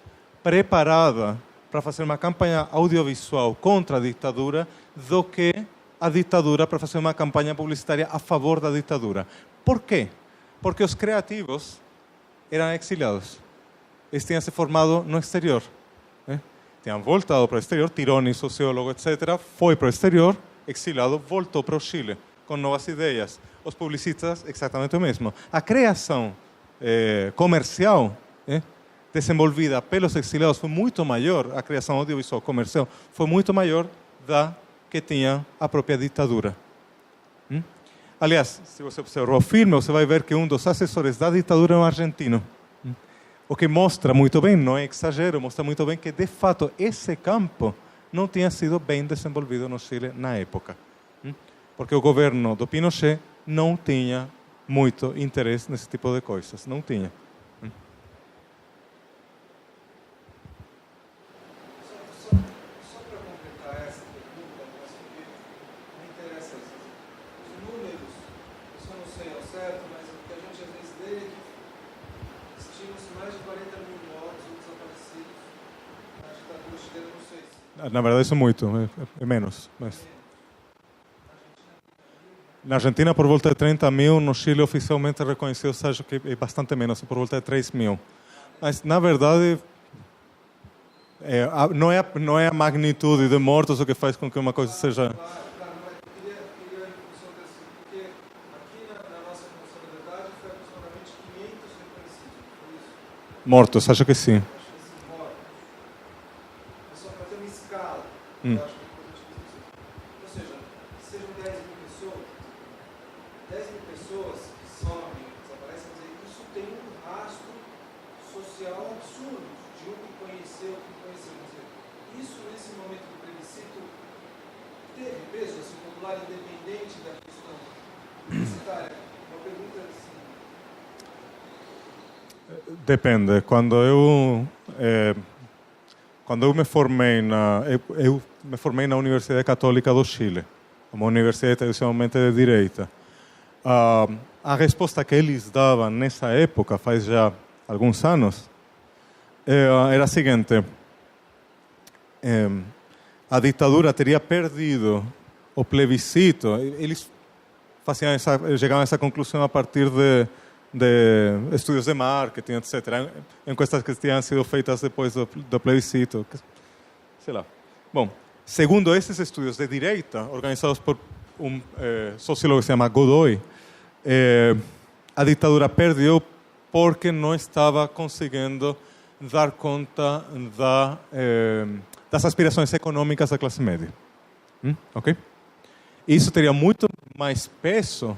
preparada para fazer uma campanha audiovisual contra a ditadura do que a ditadura para fazer uma campanha publicitária a favor da ditadura. Por quê? Porque os criativos eram exiliados. Eles tinham se formado no exterior. Tinham voltado para o exterior, Tironi, sociólogo, etc., foi para o exterior, exilado, voltou para o Chile com novas ideias. Os publicistas, exatamente o mesmo. A criação comercial desenvolvida pelos exiliados foi muito maior, a criação audiovisual comercial foi muito maior da que tinha a própria ditadura. Aliás, se você observar o filme, você vai ver que um dos assessores da ditadura é um argentino. O que mostra muito bem, não é exagero, mostra muito bem que, de fato, esse campo não tinha sido bem desenvolvido no Chile na época. Porque o governo do Pinochet não tinha muito interesse nesse tipo de coisas. Não tinha. Só para completar essa pergunta, mas porque me interessa os números, isso eu não sei ao certo, mas o que a gente às vezes lê é que estima-se mais de 40 mil mortos ou desaparecidos na ditadura chilena, não sei se. Na verdade, isso é muito, é menos. Mas... Na Argentina, por volta de 30 mil, no Chile, oficialmente reconhecido, acho que é bastante menos, por volta de 3 mil. Mas, na verdade, não é a magnitude de mortos o que faz com que uma coisa seja... Claro, mas eu queria em função desse, porque aqui na nossa Comissão da Verdade foi aproximadamente 500 reconhecidos, foi isso? Mortos, acho que sim. Acho que sim, mortos. É só para ter uma escala, eu acho que é importante dizer. Ou seja, que sejam 10 mil pessoas, 10 mil pessoas que somem, desaparecem, quer dizer, isso tem um rastro social absurdo de um que conheceu, que conheceu. Quer dizer, isso nesse momento do plebiscito teve peso, assim, do lado independente da questão publicitária? Uma pergunta assim. Depende. Quando eu me formei na Universidade Católica do Chile, uma universidade tradicionalmente de direita. A resposta que eles davam nessa época, faz já alguns anos, era a seguinte: a ditadura teria perdido o plebiscito. Eles chegavam a essa conclusão a partir de estudos de marketing, etc., encuestas que tinham sido feitas depois do plebiscito. Sei lá. Bom, segundo esses estudos de direita, organizados por um sociólogo que se chama Godoy, a ditadura perdeu porque não estava conseguindo dar conta das aspirações econômicas da classe média. Ok? Isso teria muito mais peso,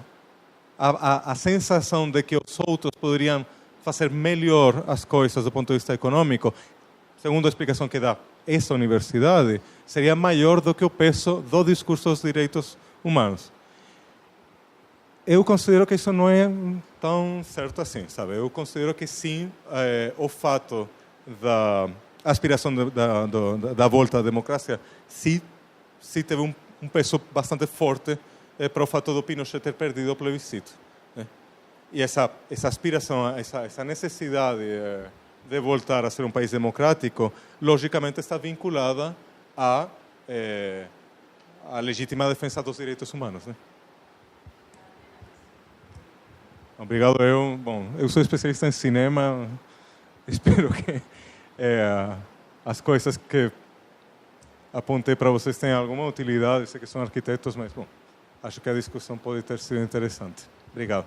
a sensação de que os outros poderiam fazer melhor as coisas do ponto de vista econômico, segundo a explicação que dá essa universidade, seria maior do que o peso do discurso dos direitos humanos. Eu considero que isso não é tão certo assim, sabe? Eu considero que sim, o fato da aspiração da volta à democracia sim teve um peso bastante forte para o fato do Pinochet ter perdido o plebiscito. E essa aspiração, essa necessidade de voltar a ser um país democrático, logicamente está vinculada à legítima defesa dos direitos humanos. Obrigado. Eu sou especialista em cinema. Espero que as coisas que apontei para vocês tenham alguma utilidade. Sei que são arquitetos, mas acho que a discussão pode ter sido interessante. Obrigado.